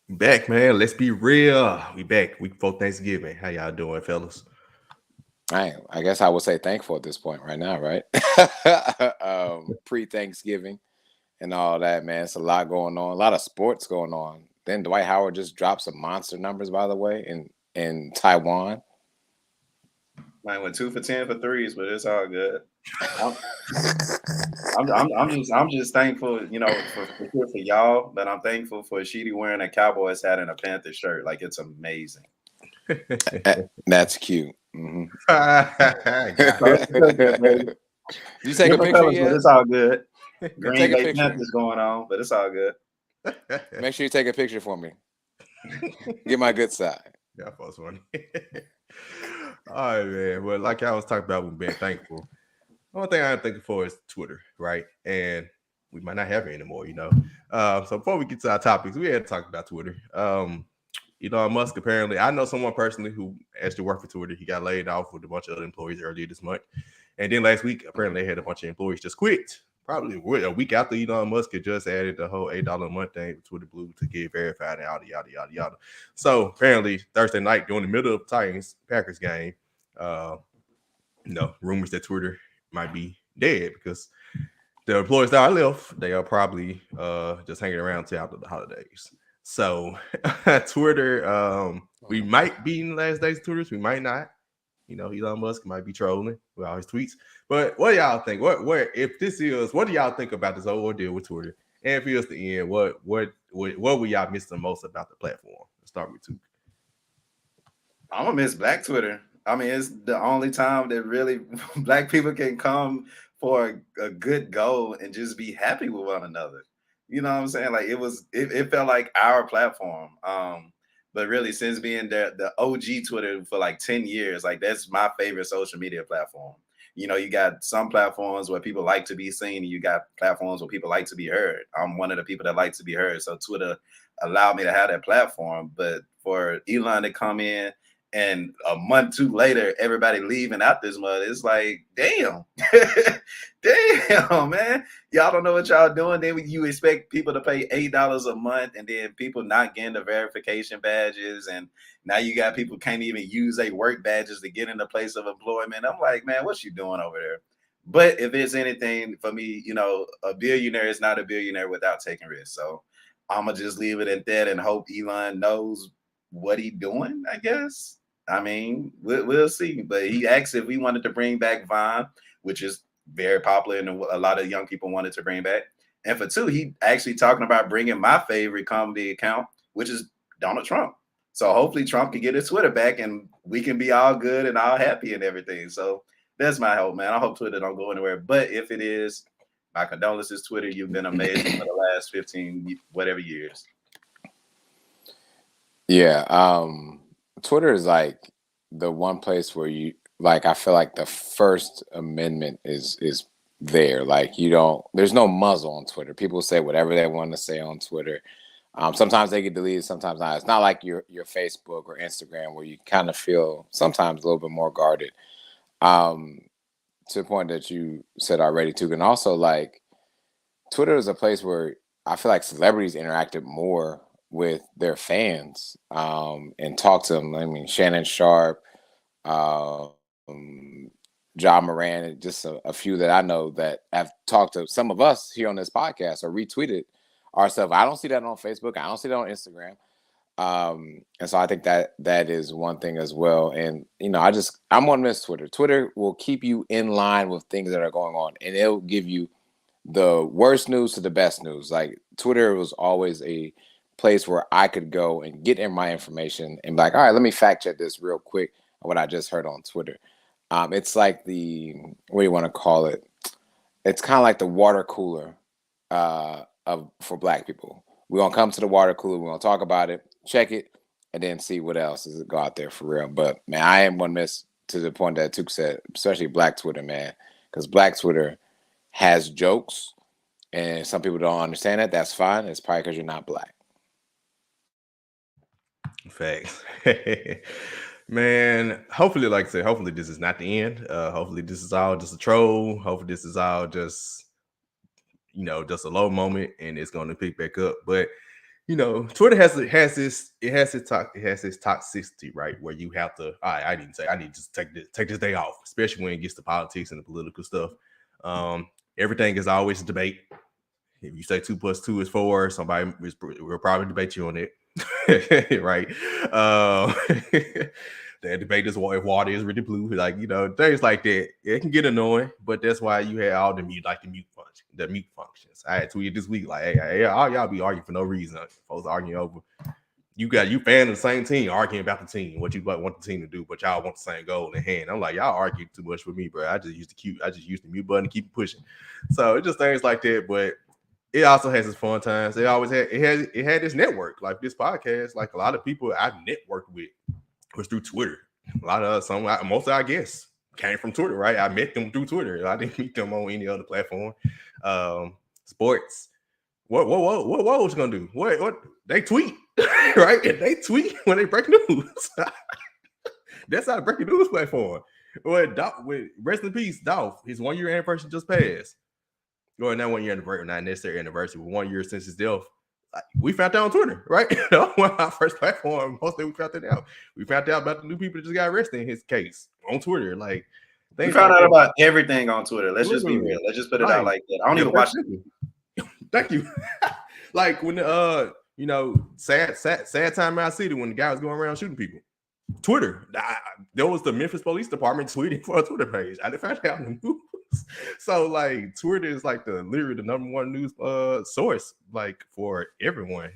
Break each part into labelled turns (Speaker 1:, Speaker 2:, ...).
Speaker 1: Back, man. Let's be real. We back. Week before Thanksgiving. How y'all doing, fellas?
Speaker 2: I guess I would say thankful at this point right now, right? Pre-Thanksgiving and all that, man. It's a lot going on, a lot of sports going on. Then Dwight Howard just dropped some monster numbers, by the way, in Taiwan.
Speaker 3: Mine went 2 for 10 for threes, but it's all good. I'm, I'm just thankful, for y'all, but I'm thankful for Sheedy wearing a Cowboys hat and a Panthers shirt. Like it's amazing.
Speaker 2: That's cute. Mm-hmm.
Speaker 3: So it's good, baby.
Speaker 2: You take a
Speaker 3: Different
Speaker 2: picture
Speaker 3: colors, but
Speaker 2: yet?
Speaker 3: it's all good. Green
Speaker 2: Take a
Speaker 3: Bay
Speaker 2: picture.
Speaker 3: Panthers going on, but it's all good.
Speaker 2: Make sure you take a picture for me. Get my good side.
Speaker 1: Yeah, folks funny. All right, man. Well, like I was talking about with being thankful. One thing I'm thankful for is Twitter, right? And we might not have it anymore. So before we get to our topics, we had to talk about Twitter. Elon Musk, apparently, I know someone personally who actually worked for Twitter. He got laid off with a bunch of other employees earlier this month. And then last week, apparently, they had a bunch of employees just quit. Probably a week after Elon Musk had just added the whole $8 a month thing with Twitter Blue to get verified and yada, yada, yada, yada. So apparently, Thursday night, during the middle of Titans-Packers game, rumors that Twitter might be dead because the employees that are left, they are probably just hanging around till after the holidays. So Twitter, we might be in the last days of Twitter, we might not. Elon Musk might be trolling with all his tweets. But what do y'all think? What do y'all think about this whole ordeal with Twitter? And if it was the end, what will y'all miss the most about the platform? Let's start with two.
Speaker 3: I'm gonna miss Black Twitter. I mean, it's the only time that really Black people can come for a good goal and just be happy with one another. You know what I'm saying? Like it felt like our platform. But really, since being the OG Twitter for like 10 years, like that's my favorite social media platform. You got some platforms where people like to be seen, and you got platforms where people like to be heard. I'm one of the people that like to be heard. So Twitter allowed me to have that platform. But for Elon to come in and a month two later, everybody leaving out this mud, it's like, damn, damn, man. Y'all don't know what y'all doing. Then you expect people to pay $8 a month, and then people not getting the verification badges, and now you got people can't even use their work badges to get in the place of employment. I'm like, man, what you doing over there? But if it's anything for me, a billionaire is not a billionaire without taking risks. So I'm gonna just leave it at that and hope Elon knows what he doing, I guess. I mean, we'll see. But he asked if we wanted to bring back Vine, which is very popular and a lot of young people wanted to bring back. And for two, he actually talking about bringing my favorite comedy account, which is Donald Trump. So hopefully Trump can get his Twitter back and we can be all good and all happy and everything. So that's my hope, man. I hope Twitter don't go anywhere. But if it is, my condolences, Twitter. You've been amazing for the last 15 whatever years.
Speaker 2: Yeah, Twitter is like the one place where you like I feel like the First Amendment is there. Like there's no muzzle on Twitter. People say whatever they want to say on Twitter. Sometimes they get deleted, sometimes not. It's not like your Facebook or Instagram where you kind of feel sometimes a little bit more guarded. Um, to the point that you said already too, and also like Twitter is a place where I feel like celebrities interacted more with their fans and talk to them. I mean, Shannon Sharp, John Moran, and just a few that I know that have talked to some of us here on this podcast or retweeted ourselves. I don't see that on Facebook. I don't see that on Instagram. And so I think that is one thing as well. And I'm gonna miss Twitter. Twitter will keep you in line with things that are going on, and it'll give you the worst news to the best news. Like Twitter was always a place where I could go and get in my information and be like, all right, let me fact check this real quick what I just heard on Twitter. It's like what do you want to call it? It's kind of like the water cooler for Black people. We're gonna come to the water cooler, we're gonna talk about it, check it, and then see what else is go out there for real. But man, I am gonna miss to the point that Took said, especially Black Twitter, man, because Black Twitter has jokes, and some people don't understand it. That's fine. It's probably because you're not Black.
Speaker 1: Facts. Man, hopefully, like I said, hopefully this is not the end. Hopefully this is all just a troll. Hopefully this is all just a low moment and it's going to pick back up. But Twitter has its toxicity, right? Where you have to, I need to just take this day off, especially when it gets to politics and the political stuff. Everything is always a debate. If you say 2 + 2 is 4, somebody will probably debate you on it, right? That debate is if water is really blue, things like that. It can get annoying, but that's why you had all the mute functions. I had tweeted this week hey, all y'all be arguing for no reason. Folks arguing over you fan of the same team arguing about the team, what you want the team to do, but y'all want the same goal in hand. I'm like, y'all argue too much with me, bro. I just use the mute button and keep pushing. So it's just things like that, but it also has its fun times. It had this network, like this podcast. Like a lot of people I've networked with was through Twitter. A lot of most of our guests came from Twitter, right? I met them through Twitter. I didn't meet them on any other platform. Sports. What was gonna do? What they tweet, right? And they tweet when they break news. That's our breaking news platform. With rest in peace, Dolph. His 1 year anniversary just passed. Or not 1 year anniversary, not necessarily anniversary, but 1 year since his death. We found out on Twitter, right? One of our first platform. Mostly we found that out. We found out about the new people that just got arrested in his case on Twitter. Like
Speaker 3: we found out about everything on Twitter. Let's just be real. Let's just put it out like that. I don't even watch it.
Speaker 1: Thank you. Like when sad time out city when the guy was going around shooting people. Twitter. There was the Memphis Police Department tweeting for a Twitter page. I didn't find out in the news. So like Twitter is like literally the number one news source like for everyone.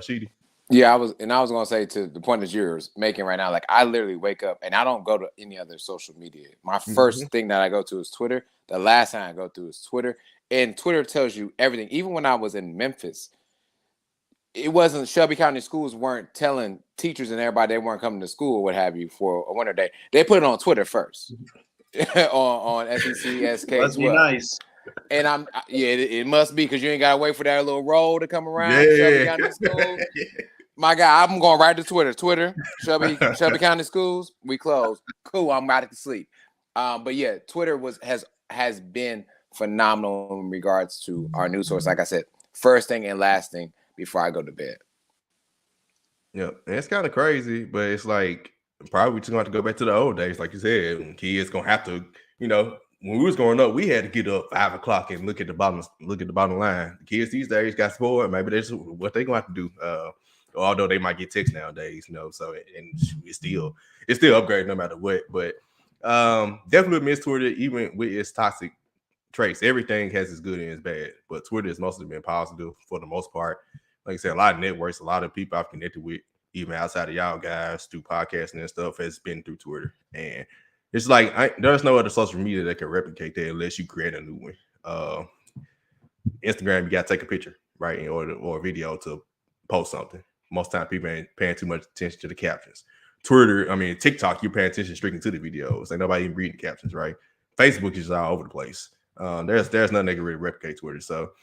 Speaker 1: Sheedy.
Speaker 2: Yeah, I was gonna say to the point that you're making right now, like I literally wake up and I don't go to any other social media. My first thing that I go to is Twitter. The last time I go through is Twitter. And Twitter tells you everything. Even when I was in Memphis, it wasn't Shelby County schools weren't telling teachers and everybody they weren't coming to school or what have you for a winter day. They put it on Twitter first. on SEC, SK.
Speaker 3: Must be nice.
Speaker 2: And it must be because you ain't gotta wait for that little roll to come around.
Speaker 1: Yeah.
Speaker 2: Shelby County School. My guy, I'm going right to Twitter. Shelby County Schools, we closed. Cool, I'm out to sleep. But yeah, Twitter has been phenomenal in regards to our news source. Like I said, first thing and last thing before I go to bed.
Speaker 1: Yeah, it's kind of crazy, but it's like probably just going to have to go back to the old days, like you said. When kids gonna have to, when we was growing up, we had to get up 5 o'clock and look at the bottom line. The kids these days got spoiled. Maybe that's what they gonna have to do. Although they might get text nowadays, so and it's still upgraded no matter what. But definitely miss Twitter, even with its toxic traits. Everything has its good and its bad, but Twitter has mostly been positive for the most part. Like I said, a lot of networks, a lot of people I've connected with, even outside of y'all guys through podcasting and stuff, has been through Twitter. And it's like there's no other social media that can replicate that unless you create a new one. Instagram, you got to take a picture, right, or a video to post something. Most time people ain't paying too much attention to the captions. TikTok, you're paying attention strictly to the videos. Ain't nobody even reading the captions, right? Facebook is all over the place. There's nothing that can really replicate Twitter. So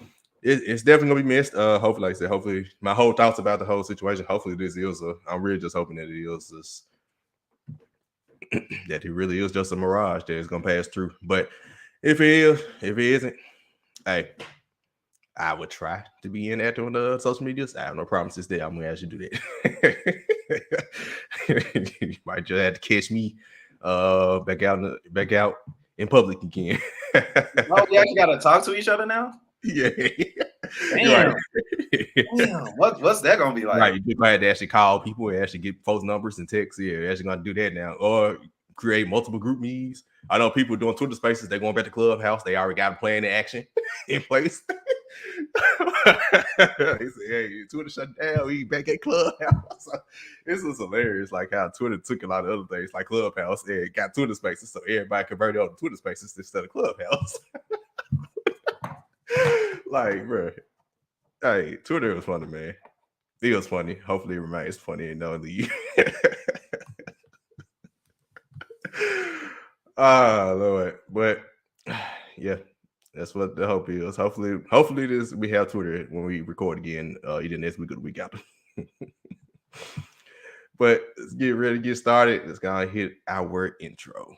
Speaker 1: it's definitely gonna be missed. Hopefully, like I said, hopefully my whole thoughts about the whole situation. Hopefully this is I'm really just hoping that it is just that it really is just a mirage that is gonna pass through. But if it isn't, hey, I would try to be inactive on the social medias. I have no promises there. I'm gonna ask you to do that. You might just have to catch me back out in public again.
Speaker 3: Oh, we actually gotta talk to each other now?
Speaker 1: Yeah.
Speaker 3: Damn. Damn. What's that gonna be like?
Speaker 1: Right. You might have to actually call people and actually get post numbers and text. Yeah, you're actually gonna do that now. Or create multiple group meetings. I know people doing Twitter spaces, they're going back to Clubhouse. They already got a plan in action in place. They say, hey, Twitter shut down, we back at Clubhouse. This was hilarious, like how Twitter took a lot of other things like Clubhouse and got Twitter spaces, so everybody converted over to Twitter spaces instead of Clubhouse. Like, bro, hey, Twitter was funny, man. It was funny. Hopefully it remains funny and don't leave. Lord. But yeah, that's what the hope is. Hopefully we have Twitter when we record again, either next week or the week after. But let's get ready to get started. Let's go and hit our intro.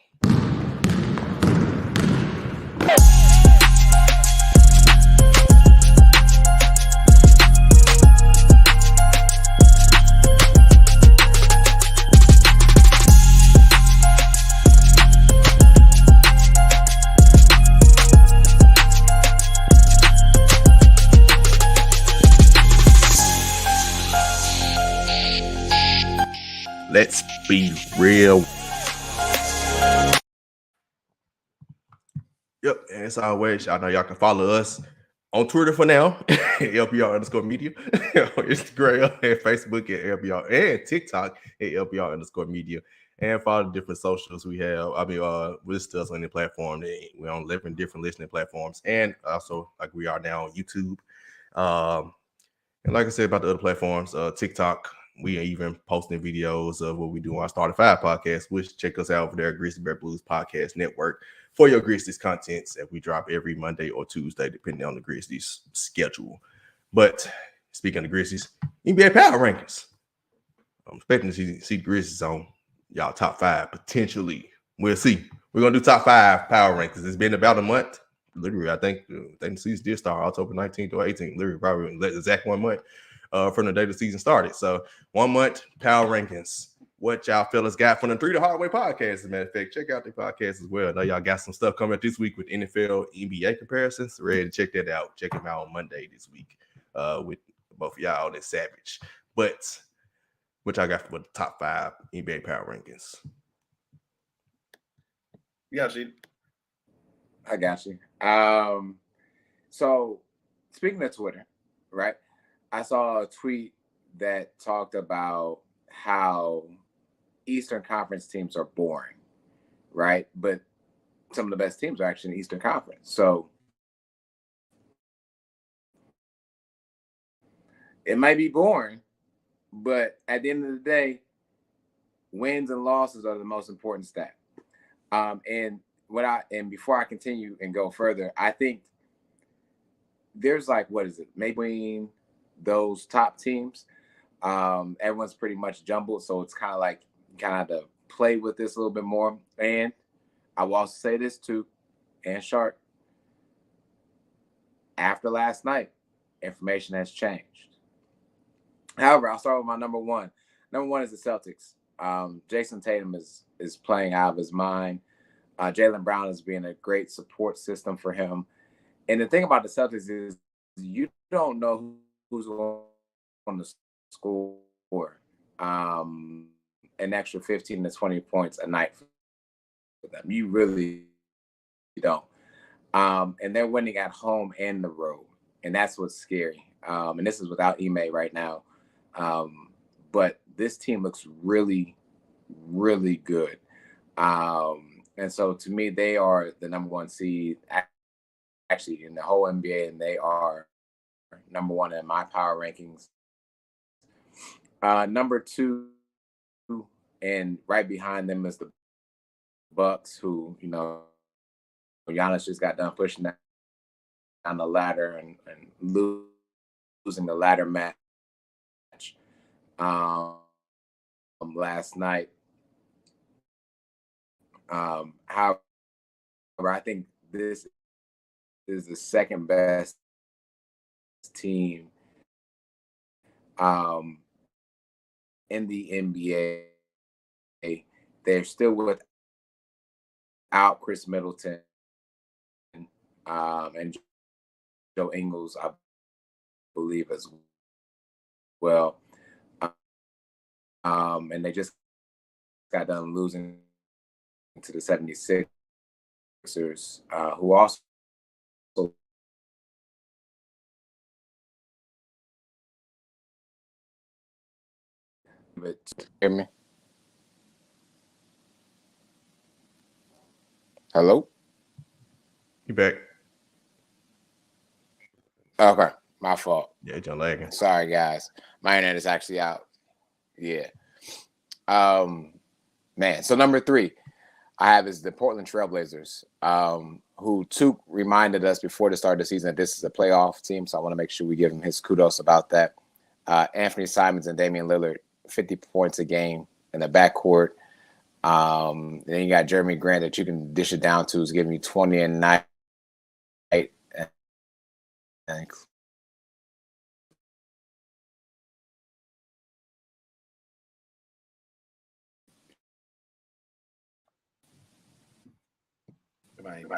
Speaker 1: Let's be real. Yep, and as always, y'all know y'all can follow us on Twitter for now, LBR_media, on Instagram and Facebook at LBR, and TikTok at LBR_media, and follow the different socials we have. Listen to us on the platform. We're on 11 different listening platforms, and also like we are now on YouTube. And like I said about the other platforms, TikTok, we are even posting videos of what we do on our Starter 5 podcast, which check us out over there at Grizzly Bear Blues Podcast Network for your Grizzlies contents that we drop every Monday or Tuesday, depending on the Grizzlies schedule. But speaking of Grizzlies, NBA Power Rankings. I'm expecting to see Grizzlies on y'all top 5 potentially. We'll see. We're gonna do top 5 power rankings. It's been about a month. Literally, I think the season did start October 19th or 18th. Literally, probably exact 1 month from the day the season started. So 1 month power rankings. What y'all fellas got from the 3 The Hard Way podcast? As a matter of fact, check out the podcast as well. I know y'all got some stuff coming up this week with NFL, NBA comparisons. Ready to check that out. Check them out on Monday this week with both of y'all and Savage. But what y'all got for the top 5 NBA power rankings?
Speaker 3: Yeah, she.
Speaker 2: I got you. So speaking of Twitter, right? I saw a tweet that talked about how Eastern Conference teams are boring, right? But some of the best teams are actually in the Eastern Conference. So it might be boring, but at the end of the day, wins and losses are the most important stat. And before I continue and go further, I think there's maybe between those top teams, everyone's pretty much jumbled, so it's kind of to play with this a little bit more. And I will also say this too, and Shark, after last night, information has changed. However, I'll start with my number one. Number one is the Celtics. Jason Tatum is playing out of his mind. Jaylen Brown is being a great support system for him. And the thing about the Celtics is you don't know who's going to score an extra 15 to 20 points a night for them. You really don't. And they're winning at home and the road. And that's what's scary. And this is without Ime right now. But this team looks really, really good. And so to me, they are the number one seed actually in the whole NBA, and they are number one in my power rankings. Number two, and right behind them is the Bucks, who, Giannis just got done pushing down the ladder and losing the ladder match last night. However, I think this is the second best team in the NBA. They're still without Chris Middleton and Joe Ingles, I believe, as well. And they just got done losing to the 76ers, who also hear me? Hello?
Speaker 1: You back?
Speaker 2: Okay, my fault.
Speaker 1: Yeah, John lagging.
Speaker 2: Sorry, guys. My internet is actually out. Yeah. Man, so number 3 I have is the Portland Trailblazers, who Took reminded us before the start of the season that this is a playoff team, so I want to make sure we give him his kudos about that. Anthony Simons and Damian Lillard, 50 points a game in the backcourt. Then you got Jeremy Grant that you can dish it down to, is giving you 20 a night. Thanks.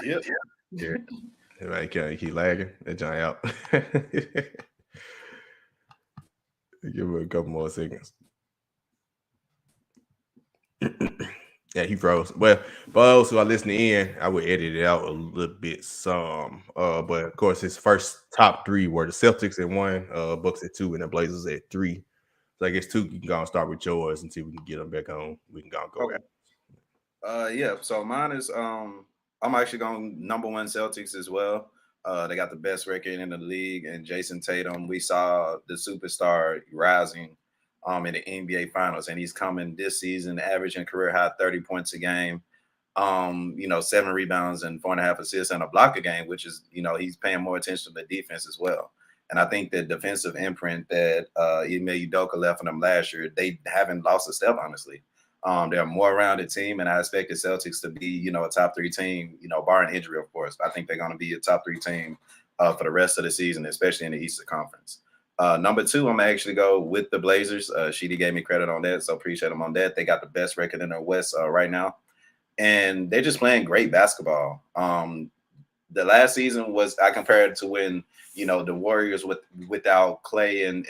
Speaker 1: Yeah. Everybody can't keep lagging. That John out. Give it a couple more seconds. Yeah, he froze. Well, for those who are listening in, I would edit it out a little bit some. But of course, his first top three were the Celtics at 1, Bucks at 2, and the Blazers at 3. So I guess 2, you can go and start with yours until we can get them back on. We can go and go
Speaker 3: Okay. Yeah. So mine is I'm actually going number one Celtics as well. They got the best record in the league, and Jason Tatum. We saw the superstar rising in the NBA Finals, and he's coming this season, averaging career high 30 points a game. 7 rebounds and 4.5 assists and a block a game, which is, he's paying more attention to the defense as well. And I think the defensive imprint that Ime Udoka left for them last year, they haven't lost a step, honestly. They're a more rounded team, and I expect the Celtics to be, a top 3 team, barring injury, of course. I think they're going to be a top 3 team for the rest of the season, especially in the Eastern Conference. Number 2, I'm going to actually go with the Blazers. Sheedy gave me credit on that, so appreciate them on that. They got the best record in the West right now, and they're just playing great basketball. The last season was, I compared it to when, the Warriors without Clay and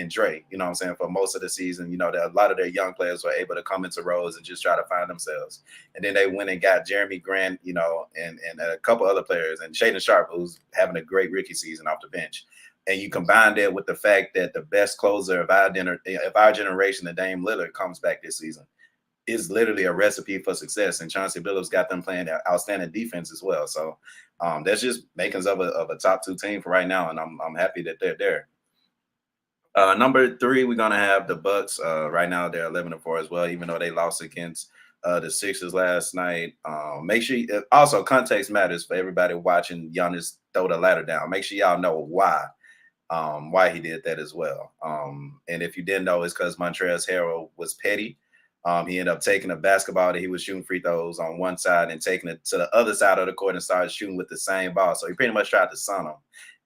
Speaker 3: Dre, you know what I'm saying, for most of the season, a lot of their young players were able to come into roles and just try to find themselves. And then they went and got Jeremy Grant, and a couple other players, and Shaedon Sharpe, who's having a great rookie season off the bench. And you combine that with the fact that the best closer of our generation, the Dame Lillard, comes back this season, is literally a recipe for success. And Chauncey Billups got them playing outstanding defense as well. So that's just makings of a top 2 team for right now, and I'm happy that they're there. Number 3, we're gonna have the Bucks. Right now they're 11-4 as well, even though they lost against the Sixers last night. Make sure also context matters for everybody watching Giannis throw the ladder down. Make sure y'all know why he did that as well. And if you didn't know, it's because Montrezl Harrell was petty. He ended up taking a basketball that he was shooting free throws on one side and taking it to the other side of the court and started shooting with the same ball. So he pretty much tried to sun him.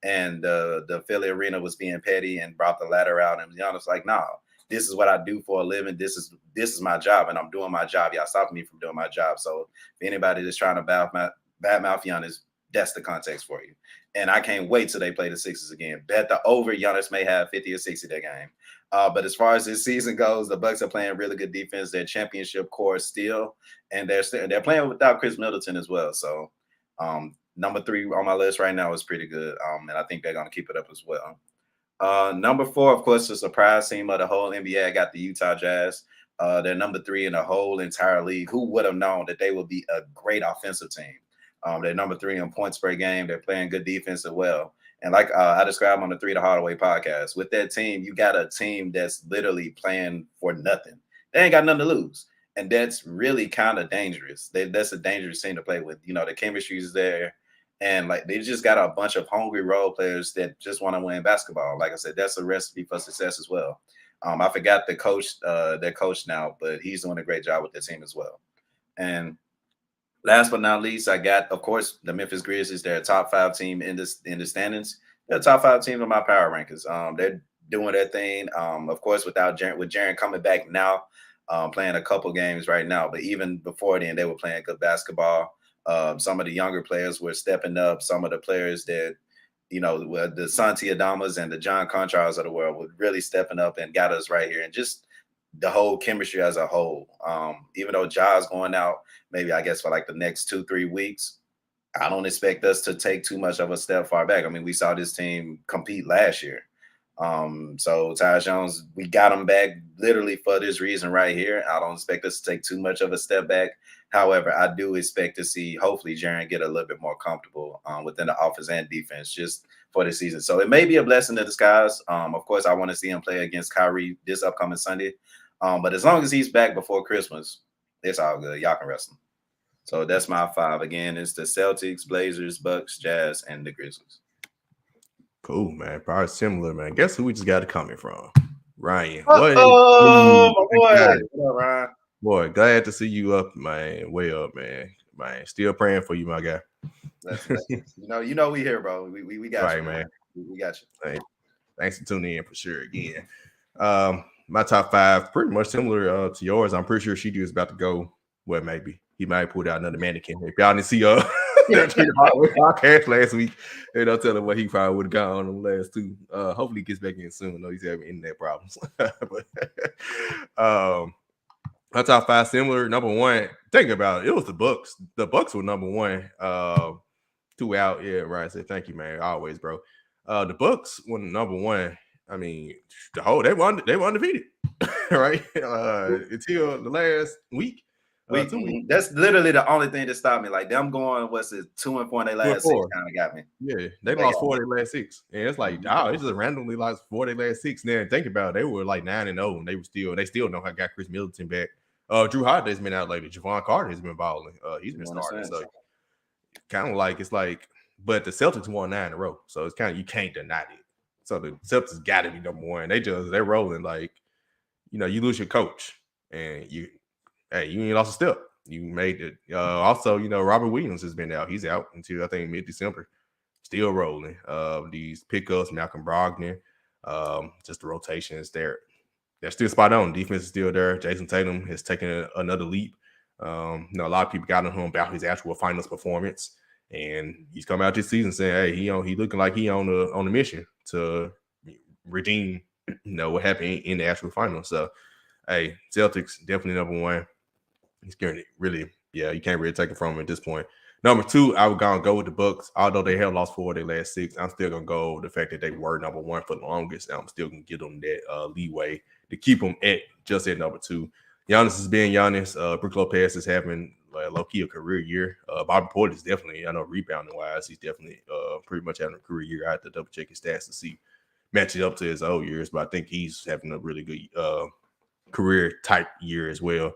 Speaker 3: And the Philly arena was being petty and brought the ladder out. And Giannis was like, "No, this is what I do for a living. This is my job, and I'm doing my job. Y'all stopping me from doing my job." So if anybody that's trying to badmouth Giannis, that's the context for you. And I can't wait till they play the Sixers again. Bet the over Giannis may have 50 or 60 that game. But as far as this season goes, the Bucks are playing really good defense. They're championship core still, and they're playing without Chris Middleton as well. So number 3 on my list right now is pretty good, and I think they're going to keep it up as well. Number 4, of course, the surprise team of the whole NBA. I got the Utah Jazz. They're number 3 in the whole entire league. Who would have known that they would be a great offensive team? They're number 3 in points per game. They're playing good defense as well. And like I described on the 3 the Hardaway podcast, with that team, you got a team that's literally playing for nothing. They ain't got nothing to lose. And that's really kind of dangerous. That's a dangerous team to play with. The chemistry is there. And like they just got a bunch of hungry role players that just want to win basketball. Like I said, that's a recipe for success as well. I forgot their coach now, but he's doing a great job with the team as well. And last but not least, I got, of course, the Memphis Grizzlies. They're a top 5 team in the standings. They're a top 5 team in my power rankings. They're doing their thing. Of course, with Jaren coming back now, playing a couple games right now. But even before then, they were playing good basketball. Some of the younger players were stepping up. Some of the players that, the Santi Adamas and the John Contras of the world were really stepping up and got us right here. And just the whole chemistry as a whole. Even though Ja's going out, maybe I guess for like the next 2-3 weeks, I don't expect us to take too much of a step far back. I mean, we saw this team compete last year. So Tyus Jones, we got him back literally for this reason right here. I don't expect us to take too much of a step back. However, I do expect to see hopefully Jaren get a little bit more comfortable within the offense and defense just for the season. So it may be a blessing in disguise. Of course, I want to see him play against Kyrie this upcoming Sunday. But as long as he's back before Christmas, it's all good. Y'all can rest him. So that's my 5. Again, it's the Celtics, Blazers, Bucks, Jazz, and the Grizzlies.
Speaker 1: Cool, man. Probably similar, man. Guess who we just got it coming from? Ryan.
Speaker 3: Oh, my boy. What up, Ryan?
Speaker 1: Boy, glad to see you up, man. Way up, man. Man, still praying for you, my guy.
Speaker 3: you know we here, bro. We got
Speaker 1: right,
Speaker 3: you,
Speaker 1: man.
Speaker 3: We got you.
Speaker 1: Hey, thanks for tuning in for sure again. My top 5, pretty much similar to yours. I'm pretty sure Sheedy is about to go. Well, maybe he might put out another mannequin. If y'all didn't see podcast last week, tell him what he probably would have gone on the last 2. Hopefully he gets back in soon. I know he's having internet problems. But My top five similar. Number one, think about it. It was the Bucks. The Bucks were number one. Two out. Yeah, right. I said thank you, man. Always, bro. The Bucks were number one. I mean, they were undefeated, right? Until the last week. 2 weeks.
Speaker 3: That's literally the only thing that stopped me. Like them going, 2-4 in their last 6 kind of got me.
Speaker 1: Yeah, they lost 4 of their last 6. And it's like, they just randomly lost 4 of their last 6. Then think about it, they were like 9-0, and they still know how got Chris Middleton back. Drew Holiday's been out lately. Javon Carter has been balling. He's been starting. So kind of like it's like, but the Celtics won 9 in a row. So it's kind of, you can't deny it. So the Celtics got to be number one. They're rolling like, you lose your coach and you ain't lost a step. You made it. Also, Robert Williams has been out. He's out until I think mid-December. Still rolling. These pickups, Malcolm Brogdon, just the rotations there. They're still spot on. Defense is still there. Jason Tatum has taken another leap. A lot of people got on him about his actual finals performance, and he's come out this season saying, "Hey, he looking like he on a mission to redeem, what happened in the actual finals." So, hey, Celtics definitely number one. He's getting really, you can't really take it from him at this point. Number two, I would go with the Bucks. Although they have lost 4 of their last 6, I'm still gonna go with the fact that they were number one for the longest. I'm still gonna give them that leeway to keep them at number 2. Giannis is being Giannis. Brook Lopez is having low-key a career year. Bobby Portis is definitely, rebounding wise, he's definitely pretty much having a career year. I have to double check his stats to see match it up to his old years, but I think he's having a really good career type year as well.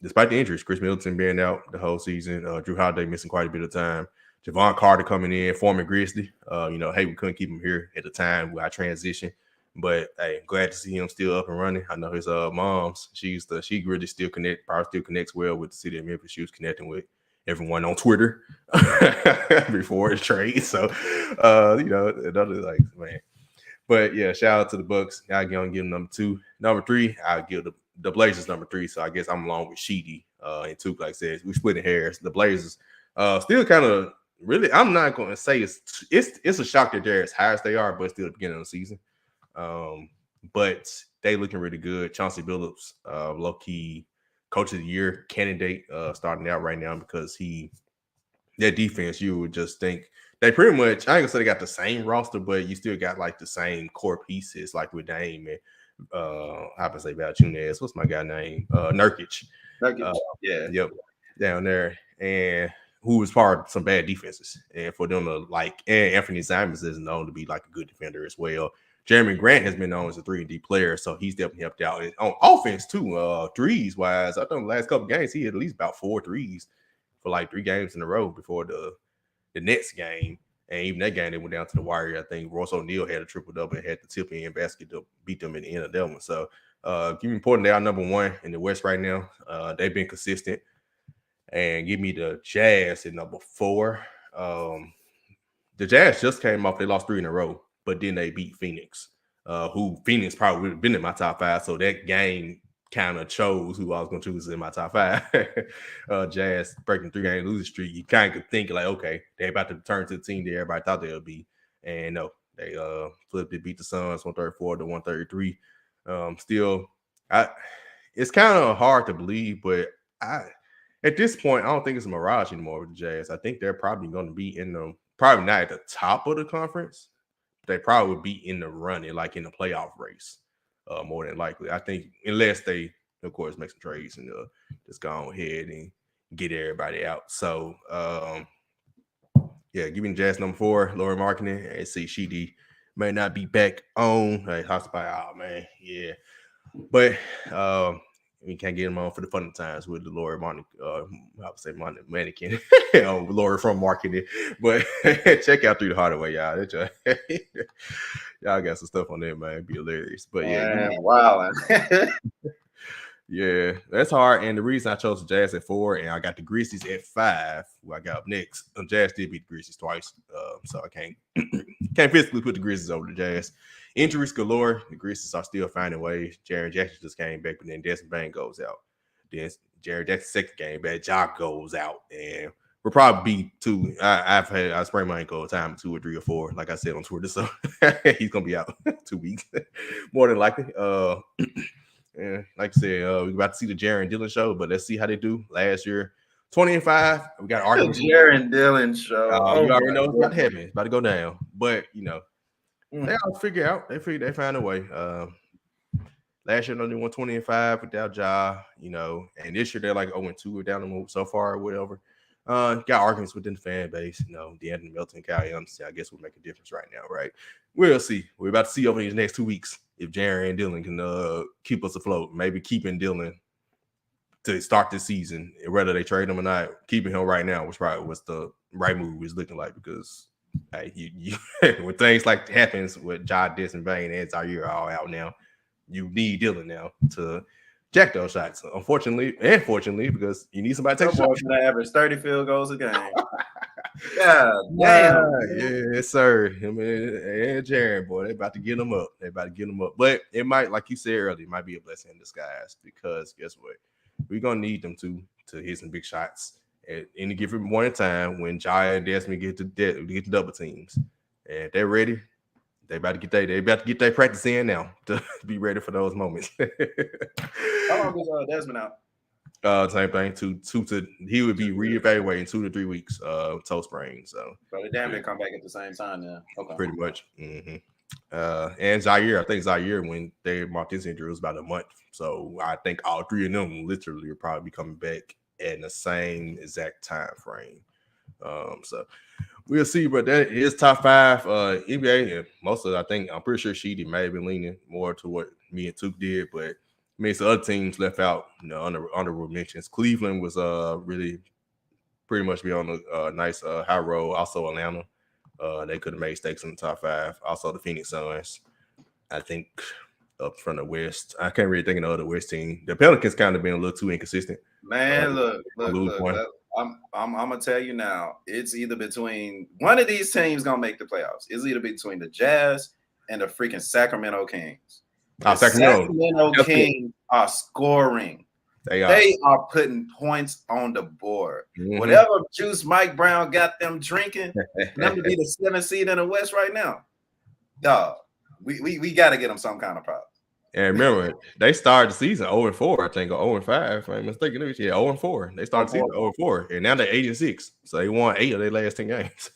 Speaker 1: Despite the injuries, Chris Middleton being out the whole season, Drew Holiday missing quite a bit of time, Javon Carter coming in, former Grizzly. We couldn't keep him here at the time with our transition, but hey, glad to see him still up and running. I know his mom's, she really still connects well with the city of Memphis. She was connecting with everyone on Twitter before his trade. So, another like, man. But yeah, shout out to the Bucks. I give them number 2. Number 3, I'll give the Blazers number 3. So I guess I'm along with Sheedy and Tuke. Like I said, we splitting hairs. The Blazers still kind of really. I'm not going to say it's a shock that they're as high as they are, but it's still the beginning of the season. But they looking really good. Chauncey Billups, low key coach of the year candidate, starting out right now because their defense, you would just think they pretty much, I ain't gonna say they got the same roster, but you still got like the same core pieces, like with Dame and I would say Valanciunas. What's my guy name? Nurkic. Yep, down there, and who was part of some bad defenses, and for them to and Anthony Simons is known to be like a good defender as well. Jeremy Grant has been known as a 3-and-D player, so he's definitely helped out on offense too. Threes wise, I think the last couple games he had at least about 4 threes for like 3 games in a row before the Nets game. And even that game, they went down to the wire. I think Royce O'Neal had a triple-double and had the tip-in basket to beat them in the end of that one. So, give me Portland. They are number 1 in the West right now. They've been consistent. And give me the Jazz at number 4. The Jazz just came off. They lost 3 in a row, but then they beat Phoenix, who Phoenix probably would have been in my top 5. So that game kind of chose who I was going to choose in my top 5. Jazz breaking 3-game losing streak. You kind of could think like, okay, they're about to return to the team that everybody thought they would be. And no, they flipped it, beat the Suns 134 to 133. It's kind of hard to believe, but at this point, I don't think it's a mirage anymore with the Jazz. I think they're probably going to be probably not at the top of the conference. They probably would be in the running, like in the playoff race. More than likely, I think, unless they, of course, make some trades and just go ahead and get everybody out. So, give me the Jazz number 4, Lauri Markkanen, and see Sheedy may not be back on. Hey, hospital, man, yeah, but we can't get him on for the fun times with the Lauri Markkanen. I would say mannequin, Lauri from Markkanen. But check out Through the Hardaway, y'all. Y'all got some stuff on there, man. It'd be hilarious. But
Speaker 3: wow.
Speaker 1: Yeah, that's hard. And the reason I chose the Jazz at 4 and I got the Grizzlies at 5, who I got up next. The Jazz did beat the Grizzlies twice, so I can't physically put the Grizzlies over the Jazz. Injuries galore. The Grizzlies are still finding ways. Jaren Jackson just came back, but then Desmond Bane goes out. Then Jaren Jackson's second game back, Jock goes out, and we'll probably be 2. I sprained my ankle a time 2 or 3 or 4, like I said on Twitter. So he's gonna be out 2 weeks, more than likely. And like I said, we're about to see the Jaron and Dillon show, but let's see how they do. Last year, 20-5. We got arguments.
Speaker 3: Jaron Dillon show.
Speaker 1: You already know what's about to happen. It's about to go down. But they all figure out. They find a way. Last year, they won 20-5 without Ja, and this year they're like 0-2 or down the move so far or whatever. Got arguments within the fan base, DeAndre Melton, Kyle Youngster, I guess will make a difference right now, right? We'll see. We're about to see over these next 2 weeks if Jaron and Dillon can keep us afloat. Maybe keeping Dillon to start the season, whether they trade him or not, keeping him right now was probably what's the right move is looking like because hey, when things like happens with Ja, Dis, and Bain and Zaire all out now, you need Dillon now to jack those shots. Unfortunately, and fortunately, because you need somebody to take shots.
Speaker 3: Going to average 30 field goals a game. Yeah, damn.
Speaker 1: Yes, sir. Him and Jaron, boy, they about to get them up. But it might, like you said earlier, it might be a blessing in disguise because guess what? We're gonna need them to hit some big shots at any given point in time when Jai and Desmond get to double teams. And if they're ready, they about to get their practice in now to be ready for those moments.
Speaker 3: How long is Desmond out?
Speaker 1: Same thing. He would be reevaluating 2 to 3 weeks. Toe sprain. So
Speaker 3: they damn near come back at the same time now. Okay.
Speaker 1: Pretty much. Mm-hmm. And Zaire, I think Zaire, when they marked his injury, was about a month. So I think all 3 of them literally will probably be coming back in the same exact time frame. So we'll see, but that is top 5 NBA. And most of it, I'm pretty sure Sheedy may have been leaning more to what me and Took did, but I mean, some other teams left out, honorable mentions. Cleveland was really pretty much be on a nice high road. Also Atlanta, they could have made stakes in the top 5. Also the Phoenix Suns, I think up from the West. I can't really think of the other West team. The Pelicans kind of been a little too inconsistent.
Speaker 3: Man, look. I'm gonna tell you now. It's either between one of these teams gonna make the playoffs. It's either between the Jazz and the freaking Sacramento Kings. Sacramento Kings are scoring. They are putting points on the board. Mm-hmm. Whatever juice Mike Brown got them drinking, them to be the 7th seed in the West right now. Dog, we got to get them some kind of problem.
Speaker 1: And remember, they started the season 0-4, I think, or 0-5. If I'm mistaken. Yeah, 0-4. They started the season 0-4, and now they're 8-6. So they won 8 of their last 10 games.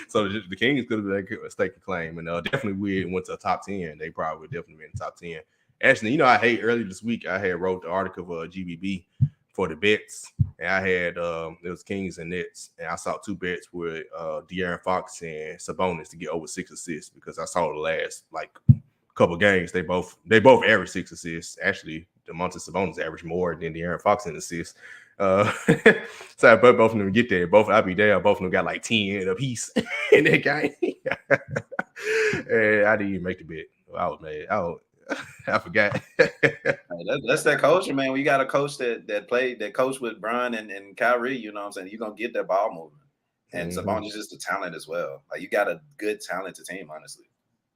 Speaker 1: So the Kings could have been a stake of claim, and definitely we went to the top 10. They probably would definitely be in the top 10. Actually, I hate earlier this week. I had wrote the article of GBB for the bets, and I had it was Kings and Nets, and I saw 2 bets with De'Aaron Fox and Sabonis to get over 6 assists because I saw the last couple games, they both average 6 assists. Actually, Domantas Sabonis averaged more than De'Aaron Fox in assists. So but both of them get there. I'll be there. Both of them got like 10 apiece in that game. And I didn't even make the bet. I was mad. I forgot.
Speaker 3: That's that coaching, man. We got a coach that coached with Bron and Kyrie. You know what I'm saying? You're gonna get that ball moving. And Sabonis is just a talent as well. Like you got a good talented team, honestly.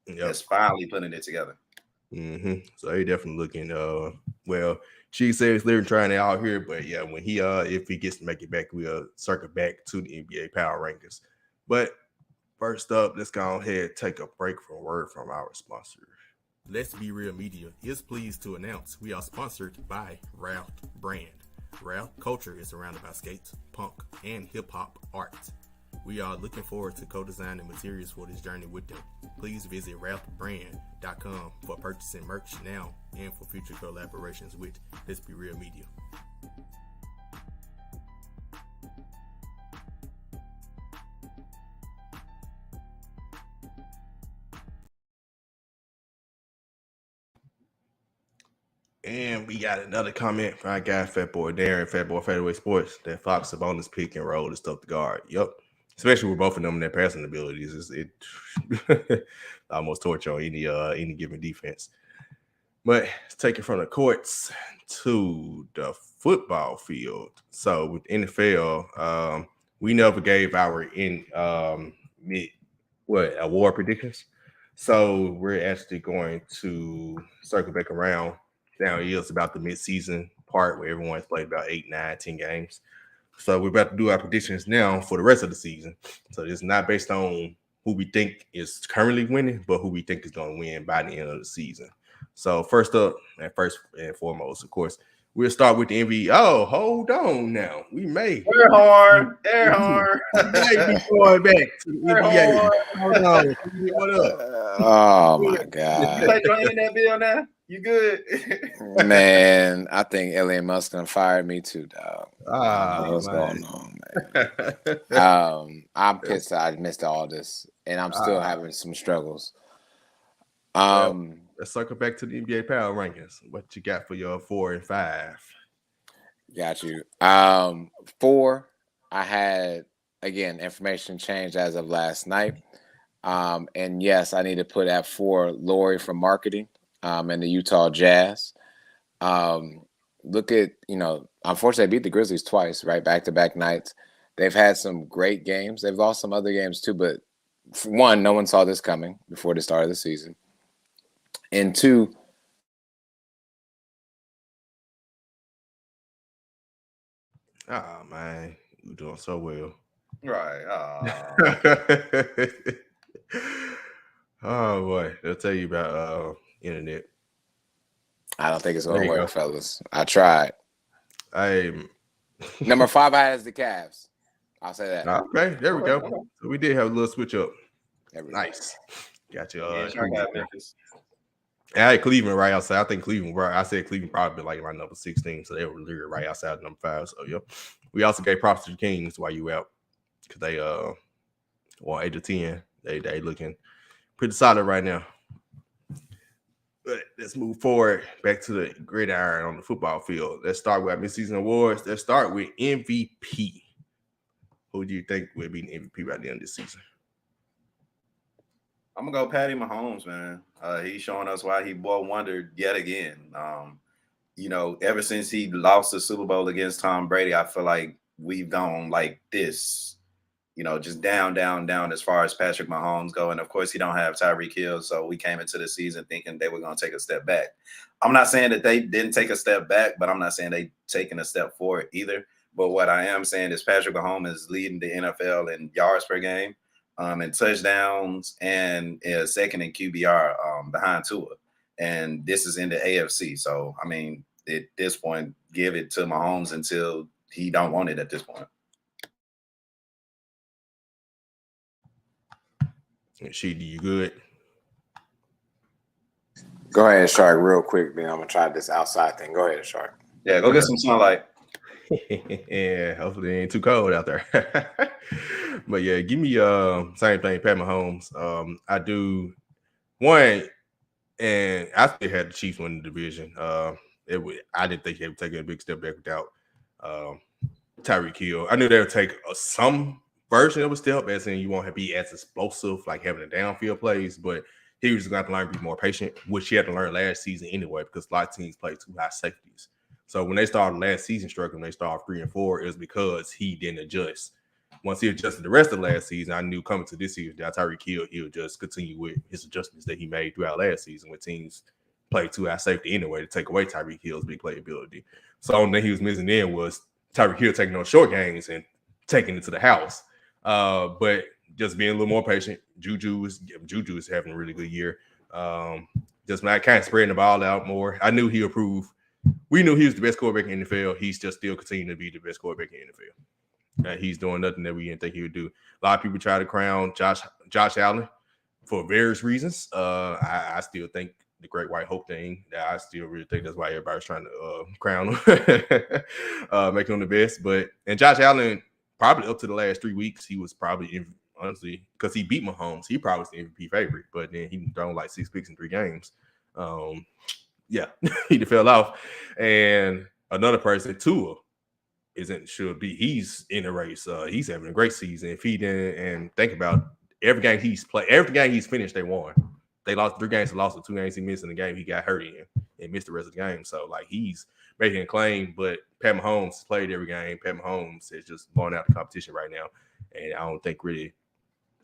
Speaker 3: That's finally putting it together.
Speaker 1: Mm-hmm. So he definitely looking well. She says they're trying it out here, but yeah, when he if he gets to make it back, we'll circle back to the NBA power rankings. But first up, let's go ahead and take a break for a word from our sponsor. Let's Be Real Media is pleased to announce we are sponsored by Ralph Brand. Ralph culture is surrounded by skates, punk, and hip-hop art. We are looking forward to co-designing materials for this journey with them. Please visit ralphbrand.com for purchasing merch now and for future collaborations with Let's Be Real Media. And we got another comment from our guy, Fat Boy Darren, Fat Boy Fadeaway Sports, that Fox Sabonis pick and roll is tough to guard. Yep. Especially with both of them and their passing abilities. It almost torture on any given defense. But take it from the courts to the football field. So with NFL, we never gave our award predictions. So we're actually going to circle back around. Now it's about the mid-season part where everyone's played about 8, 9, 10 games. So we're about to do our predictions now for the rest of the season. So it's not based on who we think is currently winning, but who we think is going to win by the end of the season. So first up, and first and foremost, of course, we'll start with the MVP. Oh, hold on now. We may.
Speaker 3: Air horn. Air horn.
Speaker 1: We might be going back to the
Speaker 3: Air
Speaker 1: NBA.
Speaker 3: horn.
Speaker 1: Hold on. What up?
Speaker 2: Oh my
Speaker 3: You
Speaker 2: God,
Speaker 3: paid your internet bill now? You good?
Speaker 2: man! I think Elon Musk done fired me too, dog. I don't know what's
Speaker 1: Man.
Speaker 2: going on, man. I'm pissed that I missed all this, and I'm still having some struggles.
Speaker 1: Let's circle back to the NBA power rankings. What you got for your 4 and 5?
Speaker 2: Got you. 4, I had, again, information changed as of last night. And yes, I need to put at 4 Lori from marketing and the Utah Jazz. Look at, unfortunately, they beat the Grizzlies twice, right? Back-to-back nights. They've had some great games. They've lost some other games too, but for one, no one saw this coming before the start of the season. And 2,
Speaker 1: Oh man, you're doing so well.
Speaker 3: Right.
Speaker 1: Oh boy, they'll tell you about internet.
Speaker 2: I don't think it's
Speaker 1: There
Speaker 2: going to
Speaker 1: you
Speaker 2: work,
Speaker 1: go.
Speaker 2: fellas. I tried. Number 5, I had is the Cavs. I'll say that.
Speaker 1: Okay, there we go.
Speaker 3: Okay.
Speaker 1: So we did have a little switch up.
Speaker 2: There we go.
Speaker 1: Nice. Got you.
Speaker 3: Yeah, sure got Memphis.
Speaker 1: I had Cleveland right outside. I think Cleveland, right? I said Cleveland probably like my number 16, so they were literally right outside number 5. So yeah, we also gave props to the Kings while you out because they won 8-10. They looking pretty solid right now. But let's move forward back to the gridiron on the football field. Let's start with our midseason awards. Let's start with MVP. Who do you think will be the MVP by the end of this season?
Speaker 3: I'm gonna go Patty Mahomes, man. He's showing us why he boy wondered yet again. Ever since he lost the Super Bowl against Tom Brady, I feel like we've gone like this, just down as far as Patrick Mahomes go. And of course, he don't have Tyreek Hill, so we came into the season thinking they were gonna take a step back. I'm not saying that they didn't take a step back, but I'm not saying they taking a step forward either. But what I am saying is Patrick Mahomes is leading the NFL in yards per game, and touchdowns, and second in QBR behind Tua. And this is in the AFC. So, I mean, at this point, give it to Mahomes until he don't want it at this point.
Speaker 1: Sheedy, you good?
Speaker 2: Go ahead, Shark, real quick. Then I'm going to try this outside thing. Go ahead, Shark.
Speaker 3: Yeah, go get some sunlight.
Speaker 1: Yeah, hopefully it ain't too cold out there. But yeah, give me same thing, Pat Mahomes. I do one, and I still had the Chiefs win the division. I didn't think they would take a big step back without Tyreek Hill. I knew they would take some version of a step, as in you won't be as explosive, like having the downfield plays, but he was going to learn to be more patient, which he had to learn last season anyway, because a lot of teams play too high safeties. So when they started last season struggling, they started 3-4, it was because he didn't adjust. Once he adjusted the rest of last season, I knew coming to this season that Tyreek Hill, he'll just continue with his adjustments that he made throughout last season when teams played too high safety anyway to take away Tyreek Hill's big playability. So the only thing he was missing then was Tyreek Hill taking those short games and taking it to the house. But just being a little more patient. Juju is having a really good year. Just kind of spreading the ball out more. I knew he improved. We knew he was the best quarterback in the NFL. He's just still continuing to be the best quarterback in the NFL. He's doing nothing that we didn't think he would do. A lot of people try to crown Josh Allen for various reasons. I still think the Great White Hope thing. I still really think that's why everybody's trying to crown him, make him the best. And Josh Allen, probably up to the last 3 weeks, he was probably, honestly, because he beat Mahomes, he probably was the MVP favorite. But then he thrown like 6 picks in 3 games. Yeah, he fell off. And another person, Tua, he's in the race. He's having a great season. If he didn't, and think about every game he's played, every game he's finished, they won. They lost 3 games, they lost the 2 games he missed in the game he got hurt in and missed the rest of the game. So like he's making a claim, but Pat Mahomes has played every game. Pat Mahomes is just blowing out the competition right now. And I don't think really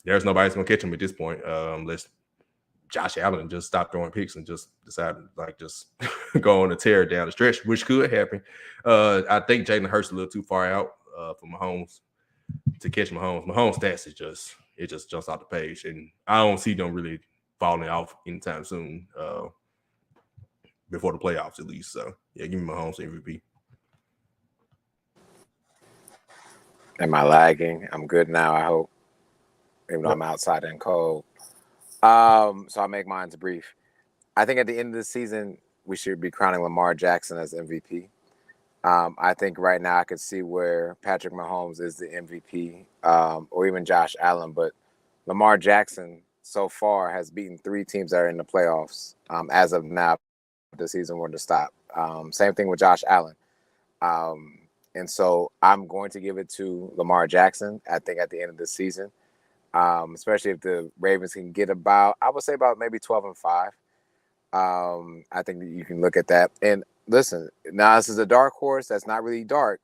Speaker 1: there's nobody that's gonna catch him at this point, unless Josh Allen just stopped throwing picks and just decided like just go on a tear down the stretch, which could happen. I think Jalen Hurts a little too far out for Mahomes to catch Mahomes. Mahomes' stats it just jumps off the page, and I don't see them really falling off anytime soon. before the playoffs at least. So yeah, give me Mahomes MVP.
Speaker 2: Am I lagging? I'm good now, I hope. Even though I'm outside and cold. So I'll make mine brief. I think at the end of the season, we should be crowning Lamar Jackson as MVP. I think right now I could see where Patrick Mahomes is the MVP, or even Josh Allen. But Lamar Jackson so far has beaten 3 teams that are in the playoffs as of now. The season were to stop. Same thing with Josh Allen. And so I'm going to give it to Lamar Jackson, I think, at the end of the season, especially if the Ravens can get I would say about maybe 12-5. I think that you can look at that. And listen, now this is a dark horse that's not really dark.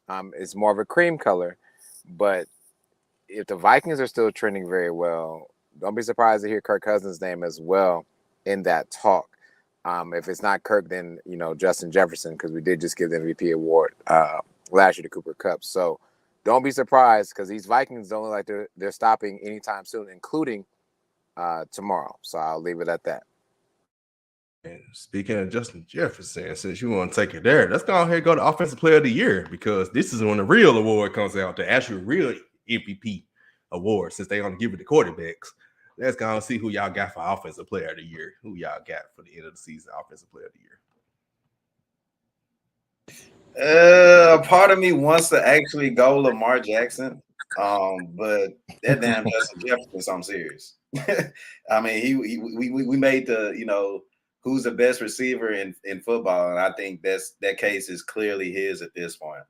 Speaker 2: It's more of a cream color. But if the Vikings are still trending very well, don't be surprised to hear Kirk Cousins' name as well in that talk. If it's not Kirk, then Justin Jefferson, because we did just give the MVP award last year to Cooper Kupp. So don't be surprised, because these Vikings don't look like they're stopping anytime soon, including tomorrow. So I'll leave it at that.
Speaker 1: And speaking of Justin Jefferson, since you want to take it there, let's go ahead and go to Offensive Player of the Year, because this is when the real award comes out, the actual real MVP award, since they only give it to quarterbacks. Let's go and see who y'all got for Offensive Player of the Year. Who y'all got for the end of the season Offensive Player of the
Speaker 3: Year? A part of me wants to actually go Lamar Jackson, but that damn Justin Jefferson, something serious. I mean, we made the who's the best receiver in football, and I think that case is clearly his at this point.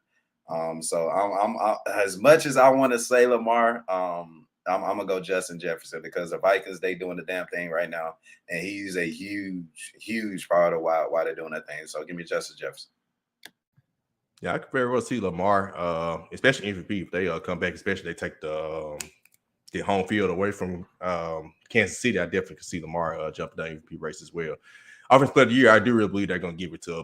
Speaker 3: So I'm as much as I want to say Lamar, I'm gonna go Justin Jefferson, because the Vikings, they doing the damn thing right now, and he's a huge part of why they're doing that thing. So give me Justin Jefferson.
Speaker 1: Yeah, I could very well see Lamar, especially MVP, if they come back, especially they take the home field away from Kansas City. I definitely could see Lamar jumping the MVP race as well. Offensive Player of the Year, I do really believe they're going to give it to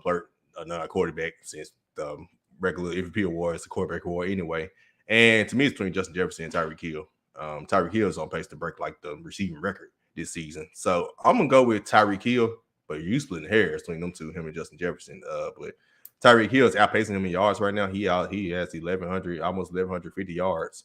Speaker 1: another quarterback, since the regular MVP award is the quarterback award anyway. And to me, it's between Justin Jefferson and Tyreek Hill. Tyreek Hill is on pace to break like the receiving record this season. So I'm going to go with Tyreek Hill, but you splitting hairs between them two, him and Justin Jefferson. But Tyreek Hill is outpacing him in yards right now. He has 1,100, almost 1,150 yards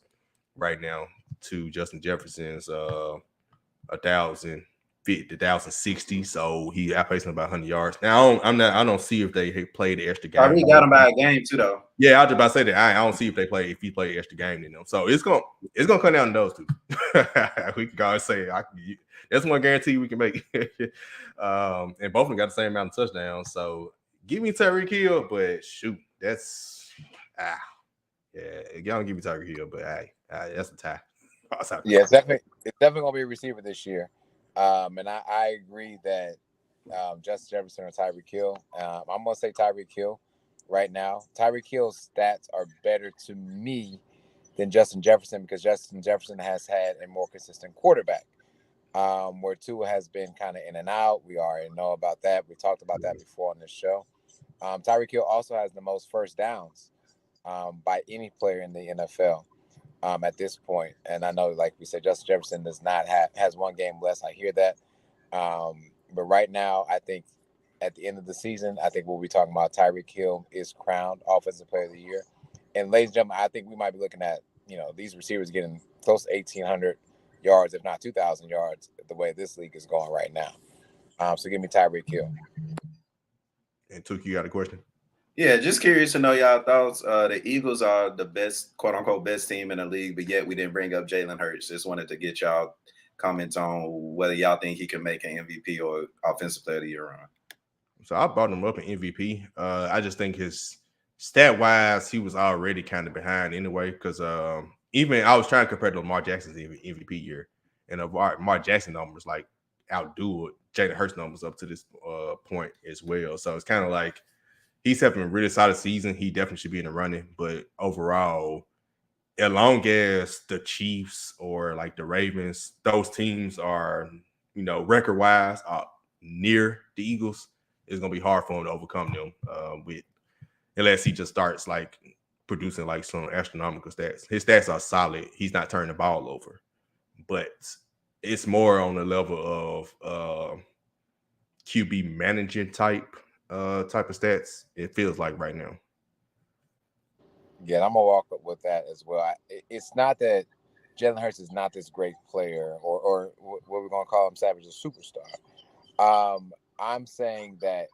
Speaker 1: right now to Justin Jefferson's 1,060. So he outpacing him by 100 yards. Now I don't see if they play the extra game.
Speaker 3: Tyreek got him by a game too, though.
Speaker 1: Yeah, I was just about to say that. I don't see if he play extra game in them. So it's gonna come down to those two. We can always say that's one guarantee we can make. And both of them got the same amount of touchdowns. So give me Tyreek Hill, but shoot, that's yeah. Y'all don't give me Tyreek Hill, but that's a tie.
Speaker 2: Yeah, it's definitely gonna be a receiver this year. And I agree that Justin Jefferson or Tyreek Hill. I'm gonna say Tyreek Hill right now. Tyreek Hill's stats are better to me than Justin Jefferson, because Justin Jefferson has had a more consistent quarterback, where Tua has been kind of in and out. We already know about that. We talked about that before on this show. Tyreek Hill also has the most first downs by any player in the NFL at this point. And I know, like we said, Justin Jefferson has one game less. I hear that. But right now, I think at the end of the season, I think we'll be talking about Tyreek Hill is crowned Offensive Player of the Year. And ladies and gentlemen, I think we might be looking at, these receivers getting close to 1,800 yards, if not 2,000 yards, the way this league is going right now. So give me Tyreek Hill.
Speaker 1: And Tuki, you got a question?
Speaker 3: Yeah, just curious to know y'all thoughts. The Eagles are the best, quote unquote, best team in the league, but yet we didn't bring up Jalen Hurts. Just wanted to get y'all comments on whether y'all think he can make an MVP or Offensive Player of the Year run.
Speaker 1: So I brought him up in MVP. I just think his stat wise, he was already kind of behind anyway, because even I was trying to compare to Lamar Jackson's MVP year, and Lamar Jackson numbers like outdo Jalen Hurts numbers up to this point as well. So it's kind of like he's having a really solid season. He definitely should be in the running, but overall, as long as the Chiefs or like the Ravens, those teams are, record wise near the Eagles, it's gonna be hard for him to overcome them unless he just starts like producing like some astronomical stats. His stats are solid. He's not turning the ball over, but it's more on the level of QB managing type of stats. It feels like right now.
Speaker 2: Yeah, I'm gonna walk up with that as well. It's not that Jalen Hurts is not this great player, or what we're gonna call him, Savage, a superstar. I'm saying that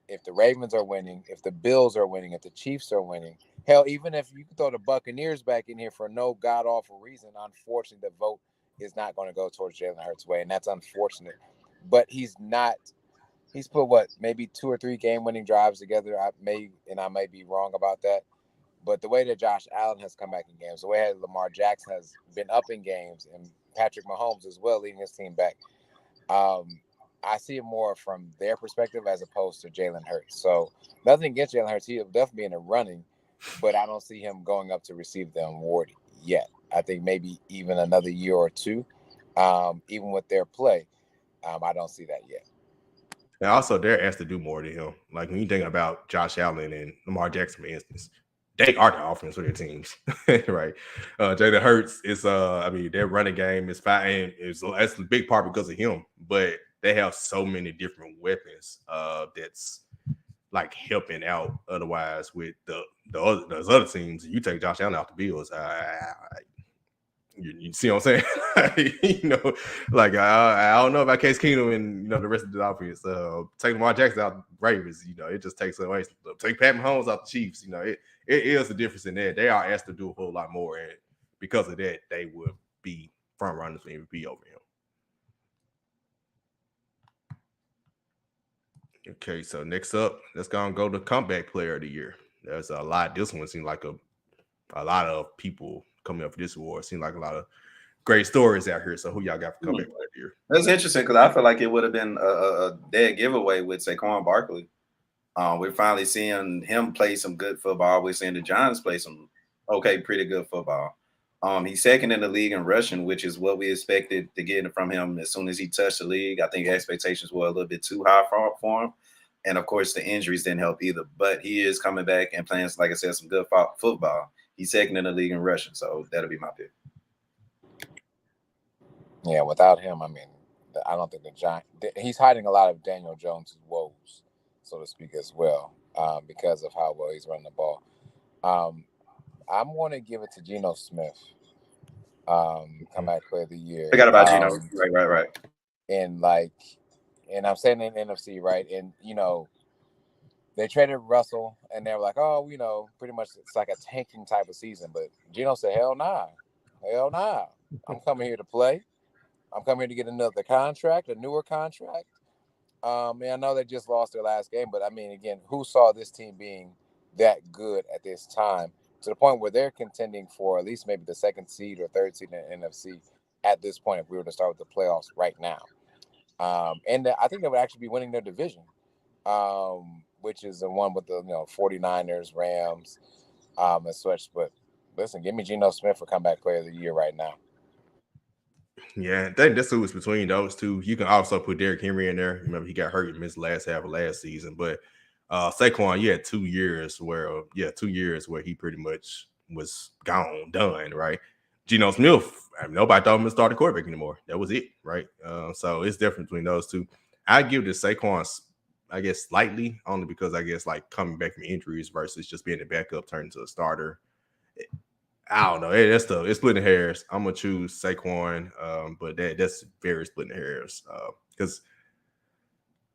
Speaker 2: if the Ravens are winning, if the Bills are winning, if the Chiefs are winning, hell, even if you can throw the Buccaneers back in here for no god awful reason, unfortunately, the vote is not going to go towards Jalen Hurts' way, and that's unfortunate. But he's not. He's put maybe 2 or 3 game-winning drives together. I may be wrong about that. But the way that Josh Allen has come back in games, the way that Lamar Jackson has been up in games, and Patrick Mahomes as well leading his team back, I see it more from their perspective as opposed to Jalen Hurts. So nothing against Jalen Hurts. He'll definitely be in the running, but I don't see him going up to receive the award yet. I think maybe even another year or two, even with their play, I don't see that yet.
Speaker 1: And also, they're asked to do more than him. Like when you think about Josh Allen and Lamar Jackson, for instance, they are the offense for their teams, right? Jalen Hurts is, I mean, their running game is fine. That's a big part because of him, but they have so many different weapons that's like helping out. Otherwise, with those other teams, you take Josh Allen out the Bills, you see what I'm saying? You know, like I don't know about Case Keenum and the rest of the offense. Take Lamar Jackson out Ravens, it just takes away. Take Pat Mahomes out the Chiefs. It is a difference in that. They are asked to do a whole lot more, and because of that, they would be front runners for MVP over him. Okay, so next up, let's go to comeback player of the year. There's a lot. This one seemed like a lot of people coming up for this award. Seemed like a lot of great stories out here. So who y'all got for comeback player of the year?
Speaker 3: That's interesting because I feel like it would have been a dead giveaway with Saquon Barkley. We're finally seeing him play some good football. We're seeing the Giants play some pretty good football. He's second in the league in rushing, which is what we expected to get from him as soon as he touched the league. I think expectations were a little bit too high for him. And of course, the injuries didn't help either. But he is coming back and playing, like I said, some good football. He's second in the league in rushing, so that'll be my pick.
Speaker 2: Yeah, without him, I mean, I don't think the Giants. He's hiding a lot of Daniel Jones' woes, so to speak, as well, because of how well he's running the ball. I'm going to give it to Geno Smith. Comeback player of the year.
Speaker 3: Forgot about Geno. Right.
Speaker 2: And I'm saying in NFC, right? And they traded Russell, and they were like, oh, pretty much it's like a tanking type of season. But Geno said, hell nah. I'm coming here to play. I'm coming here to get another contract, a newer contract. And I know they just lost their last game, but I mean, again, who saw this team being that good at this time to the point where they're contending for at least maybe the second seed or third seed in the NFC at this point if we were to start with the playoffs right now. And I think they would actually be winning their division, which is the one with the 49ers, Rams, and such. But listen, give me Geno Smith for comeback player of the year right now.
Speaker 1: Yeah, I think that's who was between those two. You can also put Derrick Henry in there. Remember, he got hurt and missed last half of last season. But Saquon, you had 2 years where he pretty much was gone, done, right? Geno Smith, nobody thought him to start the quarterback anymore. That was it, right? So it's different between those two. I give the Saquon, I guess, slightly, only because I guess like coming back from injuries versus just being a backup, turning to a starter. I don't know. It's splitting hairs. I'm gonna choose Saquon, but that's very splitting hairs. Because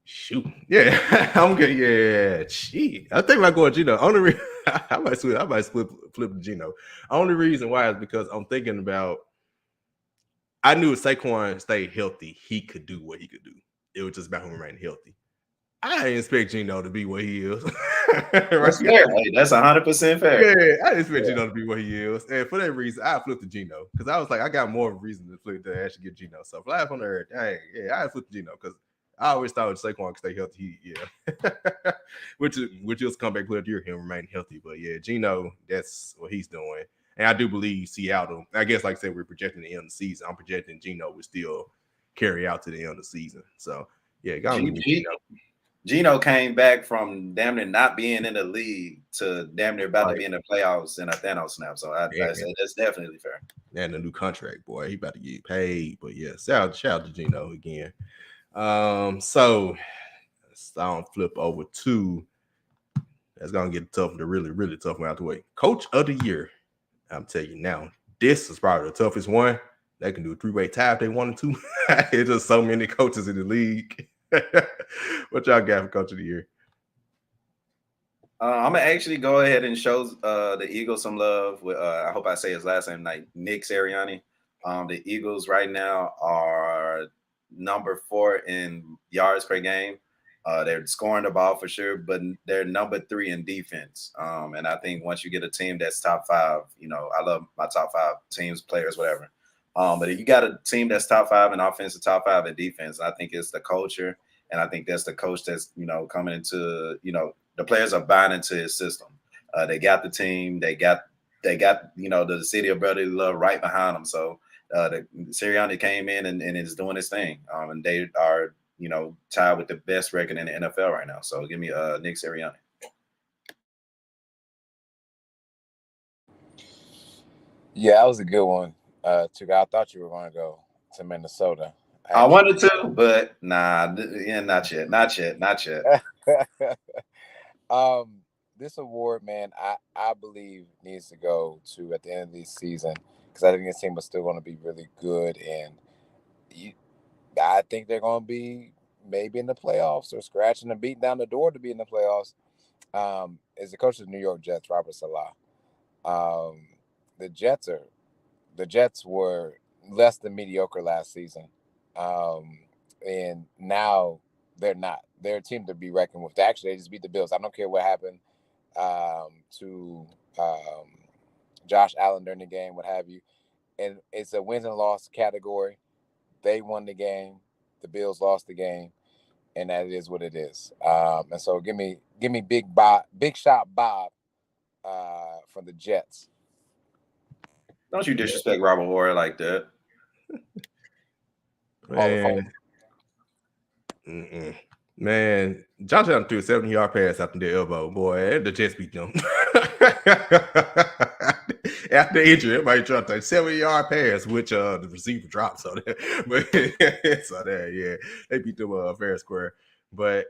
Speaker 1: shoot, yeah, I'm good. Yeah, gee, I think I go with Geno. Only I might flip to Geno. Only reason why is because I'm thinking about. I knew if Saquon stayed healthy, he could do what he could do. It was just about him remaining healthy. I didn't expect Geno to be what he is.
Speaker 3: That's fair. Hey, that's 100% fair.
Speaker 1: Yeah, I didn't expect Geno to be what he is. And for that reason, I flipped to Geno. Because I was like, I got more reason to flip to actually get Geno. So live on the earth, I flipped to Geno because I always thought Saquon could stay healthy. which is comeback player of the year, he'll remain healthy. But yeah, Geno, that's what he's doing. And I do believe Seattle, I guess like I said, we're projecting the end of the season. I'm projecting Geno will still carry out to the end of the season. So yeah,
Speaker 3: Geno came back from damn near not being in the league to damn near about to be in the playoffs in a Thanos snap. So I say that's definitely fair.
Speaker 1: And a new contract, boy. He about to get paid. But yeah, shout out to Geno again. So sound flip over to that's gonna get tough, the really, really tough one out the way. Coach of the year. I'm telling you now, this is probably the toughest one. They can do a 3-way tie if they wanted to. There's just so many coaches in the league. What y'all got for coach of the year?
Speaker 3: I'm gonna actually go ahead and show the Eagles some love. With I hope I say his last name, like Nick Sirianni. The Eagles right now are number 4 in yards per game. They're scoring the ball for sure, but they're number 3 in defense. And I think once you get a team that's top 5, I love my top 5 teams, players, whatever. But if you got a team that's top 5 in offense and top 5 in defense, I think it's the culture, and I think that's the coach that's coming into the players are buying into his system. They got the team, they got the city of brotherly love right behind them. So the Sirianni came in and is doing his thing, and they are tied with the best record in the NFL right now. So give me Nick Sirianni.
Speaker 2: Yeah, that was a good one. Tuka, I thought you were going to go to Minnesota.
Speaker 3: I wanted to, but nah, not yet.
Speaker 2: This award, man, I believe needs to go to at the end of the season, because I think this team is still going to be really good, and I think they're going to be maybe in the playoffs or scratching and beating down the door to be in the playoffs. Is the coach of the New York Jets, Robert Saleh. The Jets were less than mediocre last season, and now they're not. They're a team to be reckoned with. Actually, they just beat the Bills. I don't care what happened to Josh Allen during the game, what have you. And it's a wins and loss category. They won the game. The Bills lost the game, and that is what it is. And so give me big shot Bob for the Jets.
Speaker 3: Don't you disrespect Robert Horry like that.
Speaker 1: Man, Josh Allen threw a 70-yard pass after the elbow. Boy, the Jets beat them. After injury, everybody tried to take 70-yard pass, which the receiver dropped. So there, they beat them fair and square. But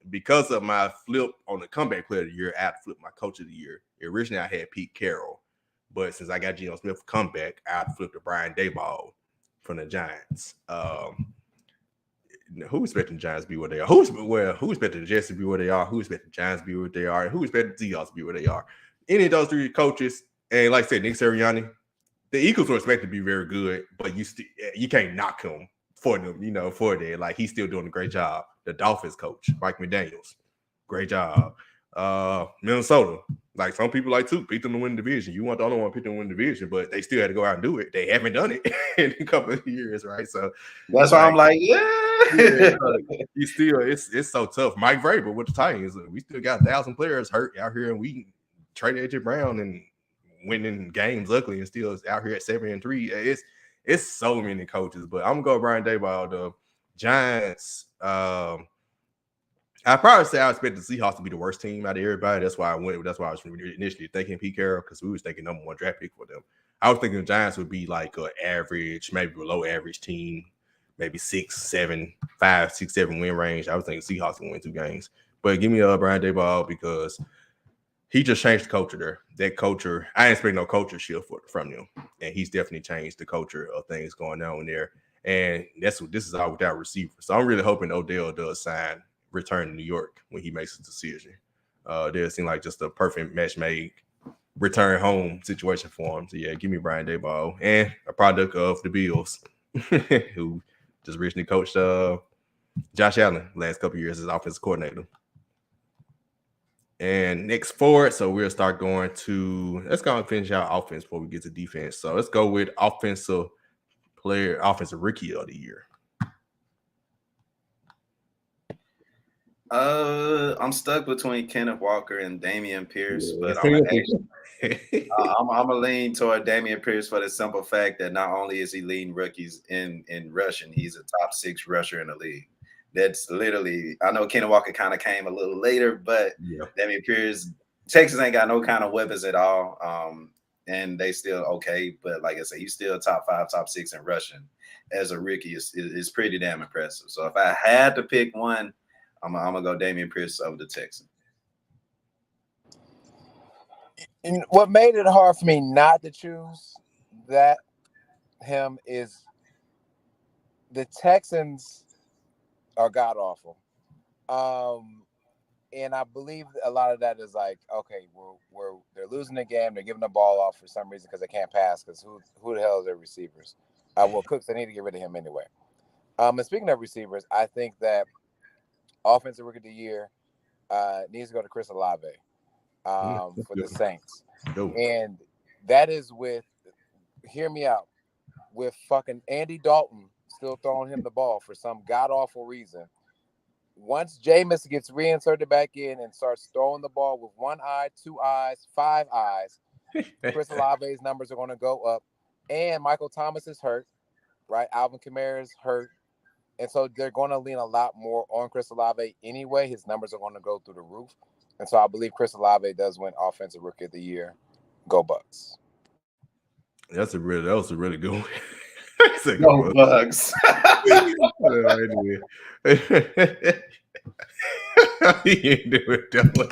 Speaker 1: because of my flip on the comeback player of the year, I had to flip my coach of the year. Originally, I had Pete Carroll, but since I got Geno Smith comeback, I had to flip to Brian Daboll from the Giants. Who expecting the Giants to be where they are? Who expecting the Jets to be where they are? Who expecting the Giants to be where they are? And who expecting the Seahawks to be where they are? Any of those 3 coaches, and like I said, Nick Sirianni, the Eagles were expected to be very good, but you can't knock him for them, for that. Like, he's still doing a great job. The Dolphins coach, Mike McDaniels, great job. Minnesota, like some people like to pick them to win the division. You want the only one to pick them to win the division, but they still had to go out and do it. They haven't done it in a couple of years, right? So
Speaker 3: that's why I'm like,
Speaker 1: it's so tough. Mike Vrabel with the Titans, we still got 1,000 players hurt out here, and we traded AJ Brown and winning games luckily, and still out here at 7-3. It's so many coaches, but I'm gonna go Brian Daboll. The Giants. I probably say I expect the Seahawks to be the worst team out of everybody. That's why I went. That's why I was initially thinking Pete Carroll, because we was thinking number 1 draft pick for them. I was thinking the Giants would be like an average, maybe below average team, maybe 6, 7, 5, 6, 7 win range. I was thinking Seahawks would win 2 games. But give me Brian Daboll, because he just changed the culture there. That culture, I didn't expect no culture shift from them, and he's definitely changed the culture of things going on there. And this is all without receivers. So I'm really hoping Odell does return to New York when he makes a decision. They seem like just a perfect match made return home situation for him. So yeah, give me Brian Daboll, and a product of the Bills, who just recently coached Josh Allen last couple of years as offensive coordinator. And next forward, so we'll start going to, let's go and finish out offense before we get to defense. So let's go with offensive rookie of the year.
Speaker 3: I'm stuck between Kenneth Walker and Dameon Pierce, but I'm gonna lean toward Dameon Pierce for the simple fact that not only is he leading rookies in rushing, he's a top 6 rusher in the league. That's literally, I know Kenneth Walker kind of came a little later, but Dameon Pierce, Texas ain't got no kind of weapons at all, and they still okay. But like I said, he's still top 5, top 6 in rushing as a rookie. Is pretty damn impressive. So if I had to pick one, I'm gonna go Dameon Pierce over the Texans.
Speaker 2: And what made it hard for me not to choose him is the Texans are god awful. And I believe a lot of that is like, okay, they're losing the game, they're giving the ball off for some reason because they can't pass. Because who the hell is their receivers? Well, Cooks, they need to get rid of him anyway. And speaking of receivers, I think that offensive rookie of the year needs to go to Chris Olave for the Saints, and that is with, hear me out, with fucking Andy Dalton still throwing him the ball for some god awful reason. Once Jameis gets reinserted back in and starts throwing the ball with 1 eye, 2 eyes, 5 eyes, Chris Olave's numbers are going to go up. And Michael Thomas is hurt, right? Alvin Kamara is hurt. And so they're going to lean a lot more on Chris Olave anyway. His numbers are going to go through the roof. And so I believe Chris Olave does win Offensive Rookie of the Year. Go Bucks.
Speaker 1: That was a really good one.
Speaker 3: Go Bucks.
Speaker 1: He ain't do it that way.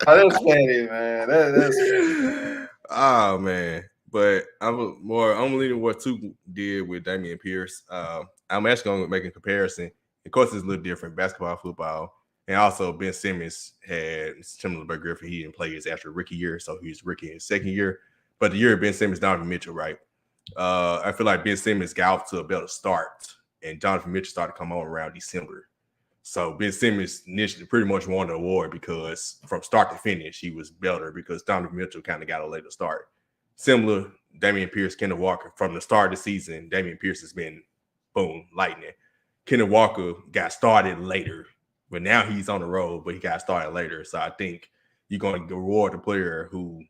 Speaker 3: Oh, that's funny, man. That's funny.
Speaker 1: Oh man, but I'm leaning what two did with Dameon Pierce. I'm actually going to make a comparison. Of course, it's a little different, basketball, football, and also Ben Simmons had similar to Griffin. He didn't play his actual rookie year, so he was rookie in his second year. But the year of Ben Simmons, Donovan Mitchell, right? I feel like Ben Simmons got off to a better start, and Donovan Mitchell started to come on around December. So Ben Simmons initially pretty much won the award because from start to finish, he was better because Donovan Mitchell kind of got a later start. Similar, Dameon Pierce, Kenneth Walker, from the start of the season, Dameon Pierce has been, boom, lightning. Kenneth Walker got started later, but now he's on the road, but he got started later. So I think you're going to reward the player who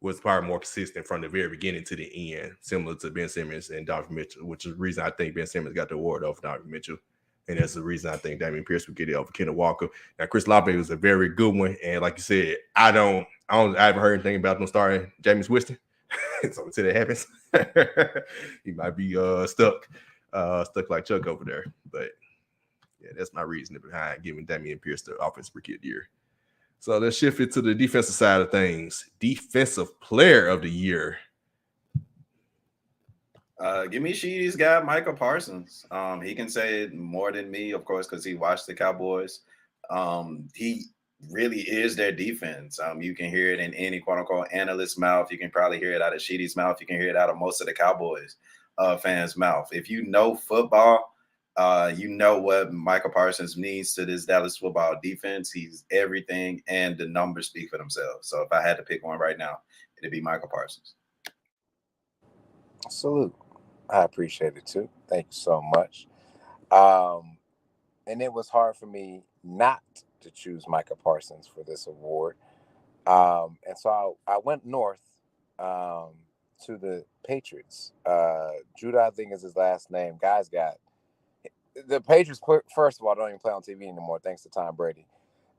Speaker 1: was probably more consistent from the very beginning to the end, similar to Ben Simmons and Donovan Mitchell, which is the reason I think Ben Simmons got the award over Donovan Mitchell. And that's the reason I think Dameon Pierce would get it over Kenneth Walker. Now, Chris Olave was a very good one. And like you said, I haven't heard anything about them starting Jameis Winston. So until that happens, he might be stuck like Chuck over there. But yeah, that's my reasoning behind giving Dameon Pierce the Offensive Rookie of the Year. So let's shift it to the defensive side of things. Defensive Player of the Year.
Speaker 3: Give me Sheedy's guy, Michael Parsons. He can say it more than me, of course, because he watched the Cowboys. He really is their defense. You can hear it in any quote-unquote analyst's mouth. You can probably hear it out of Sheedy's mouth. You can hear it out of most of the Cowboys fans' mouth. If you know football, you know what Michael Parsons means to this Dallas football defense. He's everything, and the numbers speak for themselves. So if I had to pick one right now, it'd be Michael Parsons.
Speaker 2: Salute. I appreciate it too. Thank you so much. And it was hard for me not to choose Micah Parsons for this award. And so I went north to the Patriots. Judah, I think is his last name. Guy's got the Patriots, first of all, don't even play on TV anymore, thanks to Tom Brady.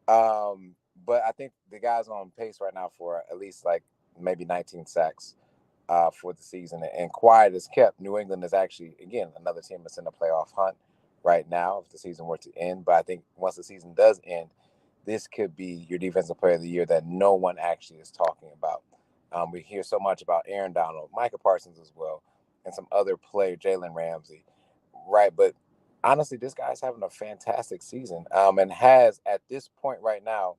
Speaker 2: But I think the guy's on pace right now for at least like maybe 19 sacks. For the season, and quiet is kept. New England is actually, again, another team that's in the playoff hunt right now if the season were to end. But I think once the season does end, this could be your defensive player of the year that no one actually is talking about. We hear so much about Aaron Donald, Micah Parsons as well, and some other player, Jalen Ramsey, right? But honestly, this guy's having a fantastic season and has, at this point right now,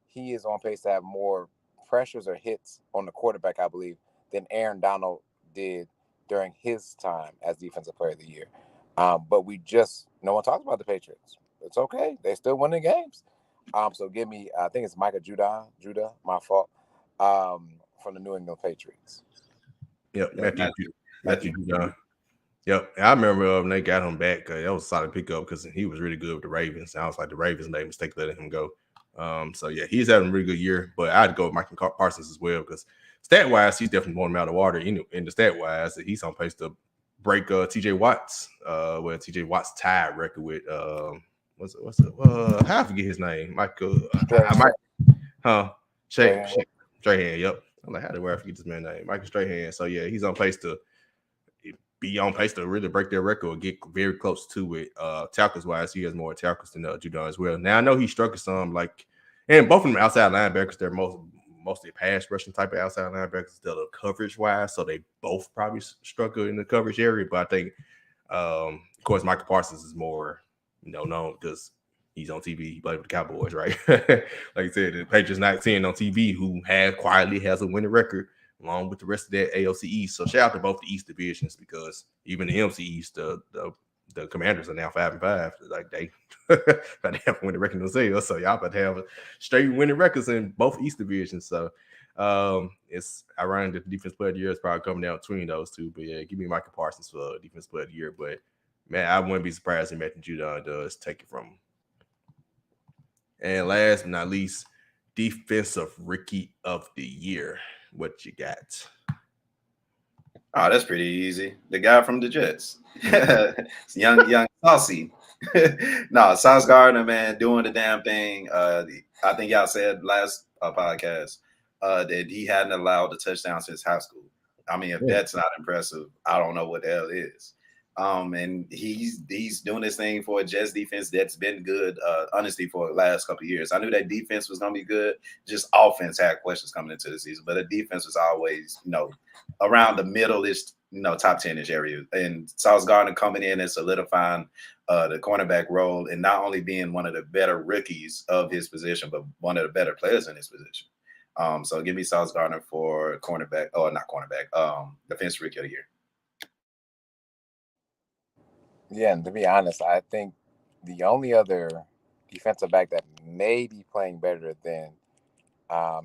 Speaker 2: he is on pace to have more pressures or hits on the quarterback, I believe, than Aaron Donald did during his time as Defensive Player of the Year. But no one talks about the Patriots. It's okay. They're still winning games. So give me, I think it's Micah Judah, my fault, from the New England Patriots.
Speaker 1: Yep, Matthew Judah. Yep, I remember when they got him back. That was a solid pickup because he was really good with the Ravens. I was like, the Ravens made a mistake letting him go. So yeah, he's having a really good year. But I'd go with Micah Parsons as well because stat wise, he's definitely blowing him out of the water. In the stat wise, he's on pace to break TJ Watt's TJ Watt's tied record with what's it? How I forget his name? Michael Strahan. Yep. I'm like, how do I forget this man's name? Michael Strahan. So yeah, he's on pace to be on pace to really break their record or get very close to it. Tackles wise, he has more tackles than Judon as well. Now I know he struggled some, like, and both of them outside linebackers, they're mostly pass rushing type of outside linebackers instead of coverage wise. So they both probably struggle in the coverage area. But I think, of course, Michael Parsons is more, known because he's on TV. He played with the Cowboys, right? Like I said, the Patriots not seeing on TV who quietly has a winning record along with the rest of that AFC East. So shout out to both the East divisions because even the NFC East, the Commanders are now 5-5. Like they about to have a winning record themselves. So y'all about to have a straight winning records in both East divisions. So it's ironic that the defense player of the year is probably coming down between those two. But yeah, give me Michael Parsons for defense player of the year. But man, I wouldn't be surprised if Matthew Judon does take it from him. And last but not least, defensive rookie of the year. What you got?
Speaker 3: Oh, that's pretty easy. The guy from the Jets. young Saucy. No, Sauce Gardner, man, doing the damn thing. I think y'all said last podcast that he hadn't allowed the touchdown since high school. I mean, if that's not impressive, I don't know what the hell is. And he's doing this thing for a Jets defense that's been good, honestly, for the last couple of years. I knew that defense was gonna be good. Just offense had questions coming into the season, but the defense was always, around the middle-ish, top 10-ish area. And Sauce Gardner coming in and solidifying the cornerback role, and not only being one of the better rookies of his position, but one of the better players in his position. So give me Sauce Gardner for cornerback, or not cornerback, defensive rookie of the year.
Speaker 2: Yeah, and to be honest, I think the only other defensive back that may be playing better than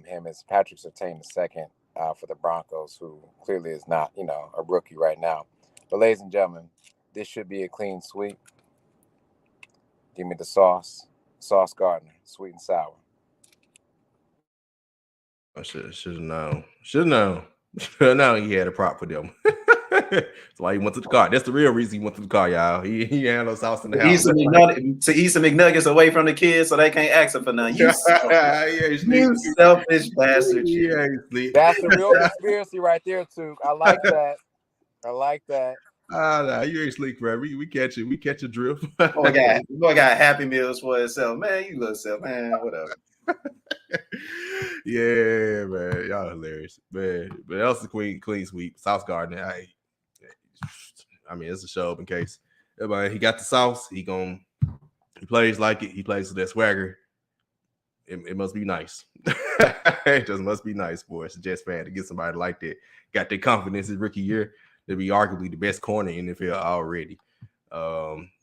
Speaker 2: him is Patrick Surtain II for the Broncos, who clearly is not, a rookie right now. But ladies and gentlemen, this should be a clean sweep. Give me the Sauce Gardner, sweet and sour.
Speaker 1: I should have known. Should have known he had a prop for them. That's why he went to the car. That's the real reason he went to the car, y'all. He had no sauce in the house.
Speaker 3: To eat some McNuggets away from the kids so they can't ask him for nothing. You selfish bastard.
Speaker 1: Yeah,
Speaker 2: that's the real conspiracy right there, too. I like that.
Speaker 1: Nah, you ain't sleek, bro. We catch it. We catch a drift.
Speaker 3: Boy got Happy Meals for himself. Man, you little self, man, whatever.
Speaker 1: Yeah, man. Y'all hilarious. Man. But that was the clean sweep. Sauce Gardner. I mean, it's a show up in case. He got the sauce. He plays like it. He plays with that swagger. It must be nice. It just must be nice for us, Jets fan, to get somebody like that. Got their confidence his rookie year to be arguably the best corner in the NFL already.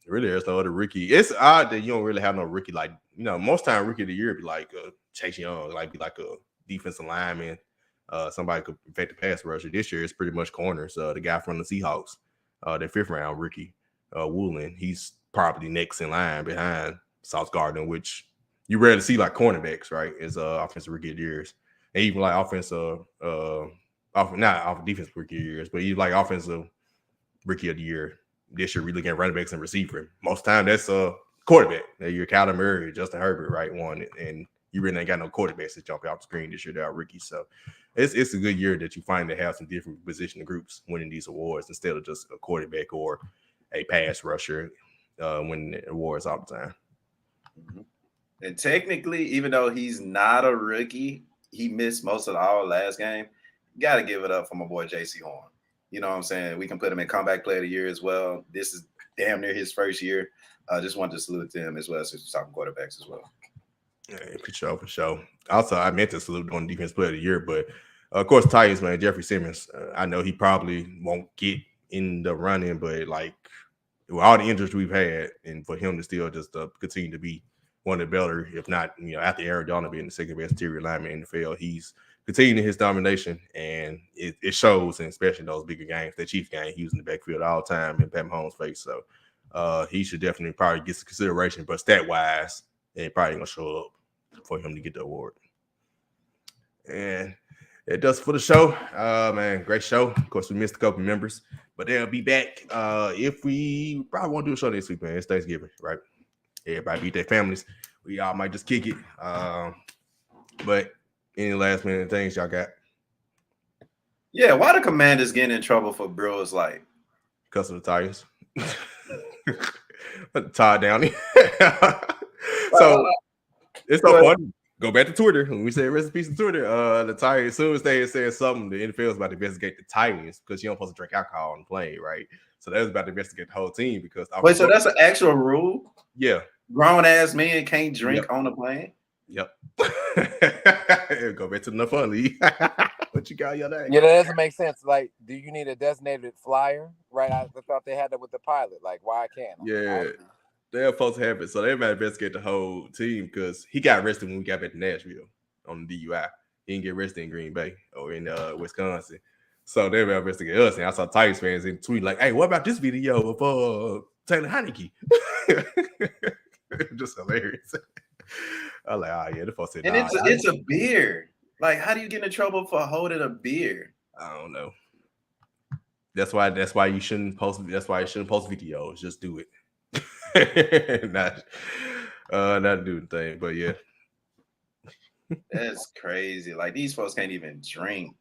Speaker 1: Really, there's no other rookie. It's odd that you don't really have no rookie. Like, most time rookie of the year be like Chase Young, like be like a defensive lineman. Somebody could affect the pass rusher. This year it's pretty much corners. The guy from the Seahawks, their 5th round rookie, Woolen, he's probably next in line behind Sauce Gardner, which you rarely see like cornerbacks, right? As offensive rookie of the years, and even like offensive, not defensive rookie of the years, but even like offensive rookie of the year. This year we look at running backs and receiver. Most time that's a quarterback. You're Kyler Murray, Justin Herbert, right? One, and you really ain't got no quarterbacks that jump out the screen this year. They're rookies, so it's a good year that you find to have some different position groups winning these awards instead of just a quarterback or a pass rusher winning awards all the time.
Speaker 3: Mm-hmm. And technically, even though he's not a rookie, he missed most of the all last game. You got to give it up for my boy J.C. Horn. You know what I'm saying? We can put him in comeback player of the year as well. This is damn near his first year. I just wanted to salute to him as well, since we're talking quarterbacks as well.
Speaker 1: Yeah, for sure. Also, I meant to salute on defense player of the year, but of course, Titans, man, Jeffrey Simmons. I know he probably won't get in the running, but like with all the injuries we've had, and for him to still just continue to be one of the better, if not, after Aaron Donald being the second best interior lineman in the field, he's continuing his domination, and it shows, and especially in those bigger games. That Chiefs game, he was in the backfield all the time in Pat Mahomes' face, so he should definitely probably get some consideration, but stat-wise, it probably ain't going to show up for him to get the award. And it does for the show. Man, great show. Of course, we missed a couple members, but they'll be back. If we probably won't do a show this week, man. It's Thanksgiving, right? Everybody beat their families. We all might just kick it. But any last minute things y'all got?
Speaker 3: Yeah, why the Commanders getting in trouble for Brewers Light?
Speaker 1: Because of the Titans. Todd Downey. So it's so funny. Go back to Twitter. When we say rest in peace to Twitter, the Titans, as soon as they said something, the NFL is about to investigate the Titans because you don't supposed to drink alcohol on the plane, right? So they was about to investigate the whole team because
Speaker 3: wait, so that's an actual rule?
Speaker 1: Yeah.
Speaker 3: Grown ass men can't drink on the plane?
Speaker 1: Yep. Go back to the fun league. What you got your name?
Speaker 2: Yeah, that doesn't make sense. Like, do you need a designated flyer? Right? I thought they had that with the pilot. Like, why can't?
Speaker 1: Yeah. They're supposed to have it. So they might investigate the whole team because he got arrested when we got back to Nashville on the DUI. He didn't get arrested in Green Bay or in Wisconsin. So they might investigate us. And I saw Titans fans in tweet like, hey, what about this video of Taylor Heineke? Just hilarious. I was like, oh yeah, the folks said,
Speaker 3: and it's a beer. Like, how do you get in trouble for holding a beer?
Speaker 1: I don't know. That's why you shouldn't post. That's why you shouldn't post videos. Just do it. not do the thing, but yeah.
Speaker 3: That's crazy. Like, these folks can't even drink.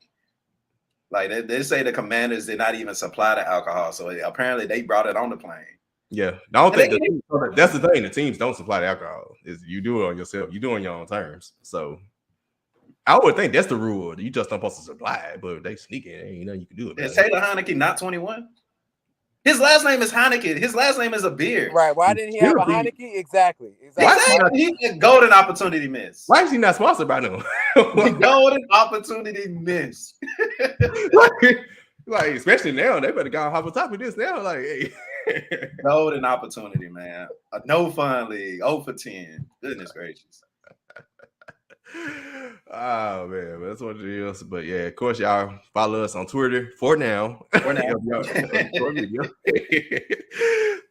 Speaker 3: Like, they say the Commanders did not even supply the alcohol, so apparently they brought it on the plane.
Speaker 1: Yeah, I don't think that's the thing. The teams don't supply the alcohol. Is you do it on yourself. You do it on your own terms. So I would think that's the rule. You just don't supposed to supply it, but they sneak it. Ain't nothing you can do it.
Speaker 3: Is Taylor Heineke not 21? His last name is Heineke. His last name is a beer.
Speaker 2: Right. Why didn't he have a Heineke? Exactly.
Speaker 3: He a golden opportunity miss.
Speaker 1: Why is he not sponsored by them?
Speaker 3: The golden opportunity miss.
Speaker 1: like, especially now, they better go hop on top of this now. Like, hey.
Speaker 3: Golden opportunity, man. A no fun league. 0 for 10. Goodness gracious.
Speaker 1: Oh man, that's what it is. But yeah, of course, y'all follow us on Twitter for now.
Speaker 3: For now.
Speaker 1: But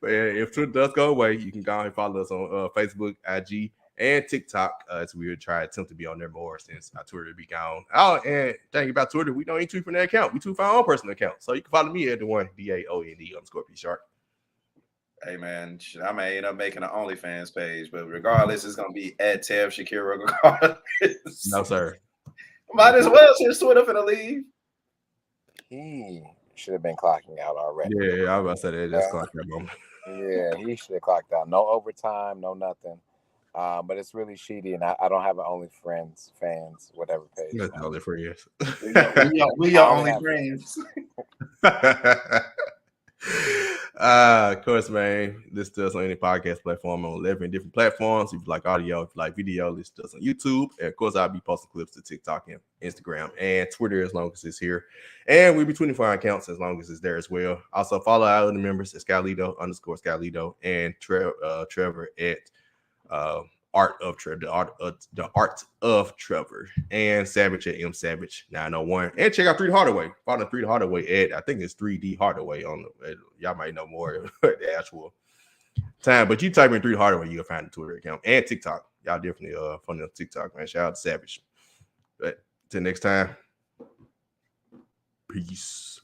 Speaker 1: yeah, if Twitter does go away, you can go ahead and follow us on Facebook, IG, and TikTok. As we would try to attempt to be on there more since our Twitter be gone. Oh, and thinking about Twitter, we don't even tweet from that account. We tweet from our own personal account. So you can follow me at the one DAOND_P_Shark.
Speaker 3: Hey man, I may end up making an OnlyFans page, but regardless, it's gonna be at Tab Shakira regardless.
Speaker 1: No, sir.
Speaker 3: Might as well since Twitter finna leave.
Speaker 2: He should have been clocking out already.
Speaker 1: Yeah, I was about to say that. Just clocked that moment.
Speaker 2: Yeah, he should have clocked out. No overtime, no nothing. But it's really shitty, and I don't have an OnlyFans fans whatever page.
Speaker 1: That's only for years.
Speaker 3: We are only friends.
Speaker 1: Of course, man. This does on any podcast platform on 11 different platforms. If you like audio, if you like video, this does on YouTube. And of course, I'll be posting clips to TikTok and Instagram and Twitter as long as it's here. And we'll be 24 accounts as long as it's there as well. Also, follow our other members at Scalito_Scalito and Trevor at Art of Trevor, the Art of Trevor, and Savage at M Savage 901. And check out 3D Hardaway. Follow 3D Hardaway at I think it's 3D Hardaway on y'all might know more the actual time, but you type in 3D Hardaway, you'll find the Twitter account and TikTok. Y'all definitely funny on TikTok, man. Shout out to Savage. But till next time, peace.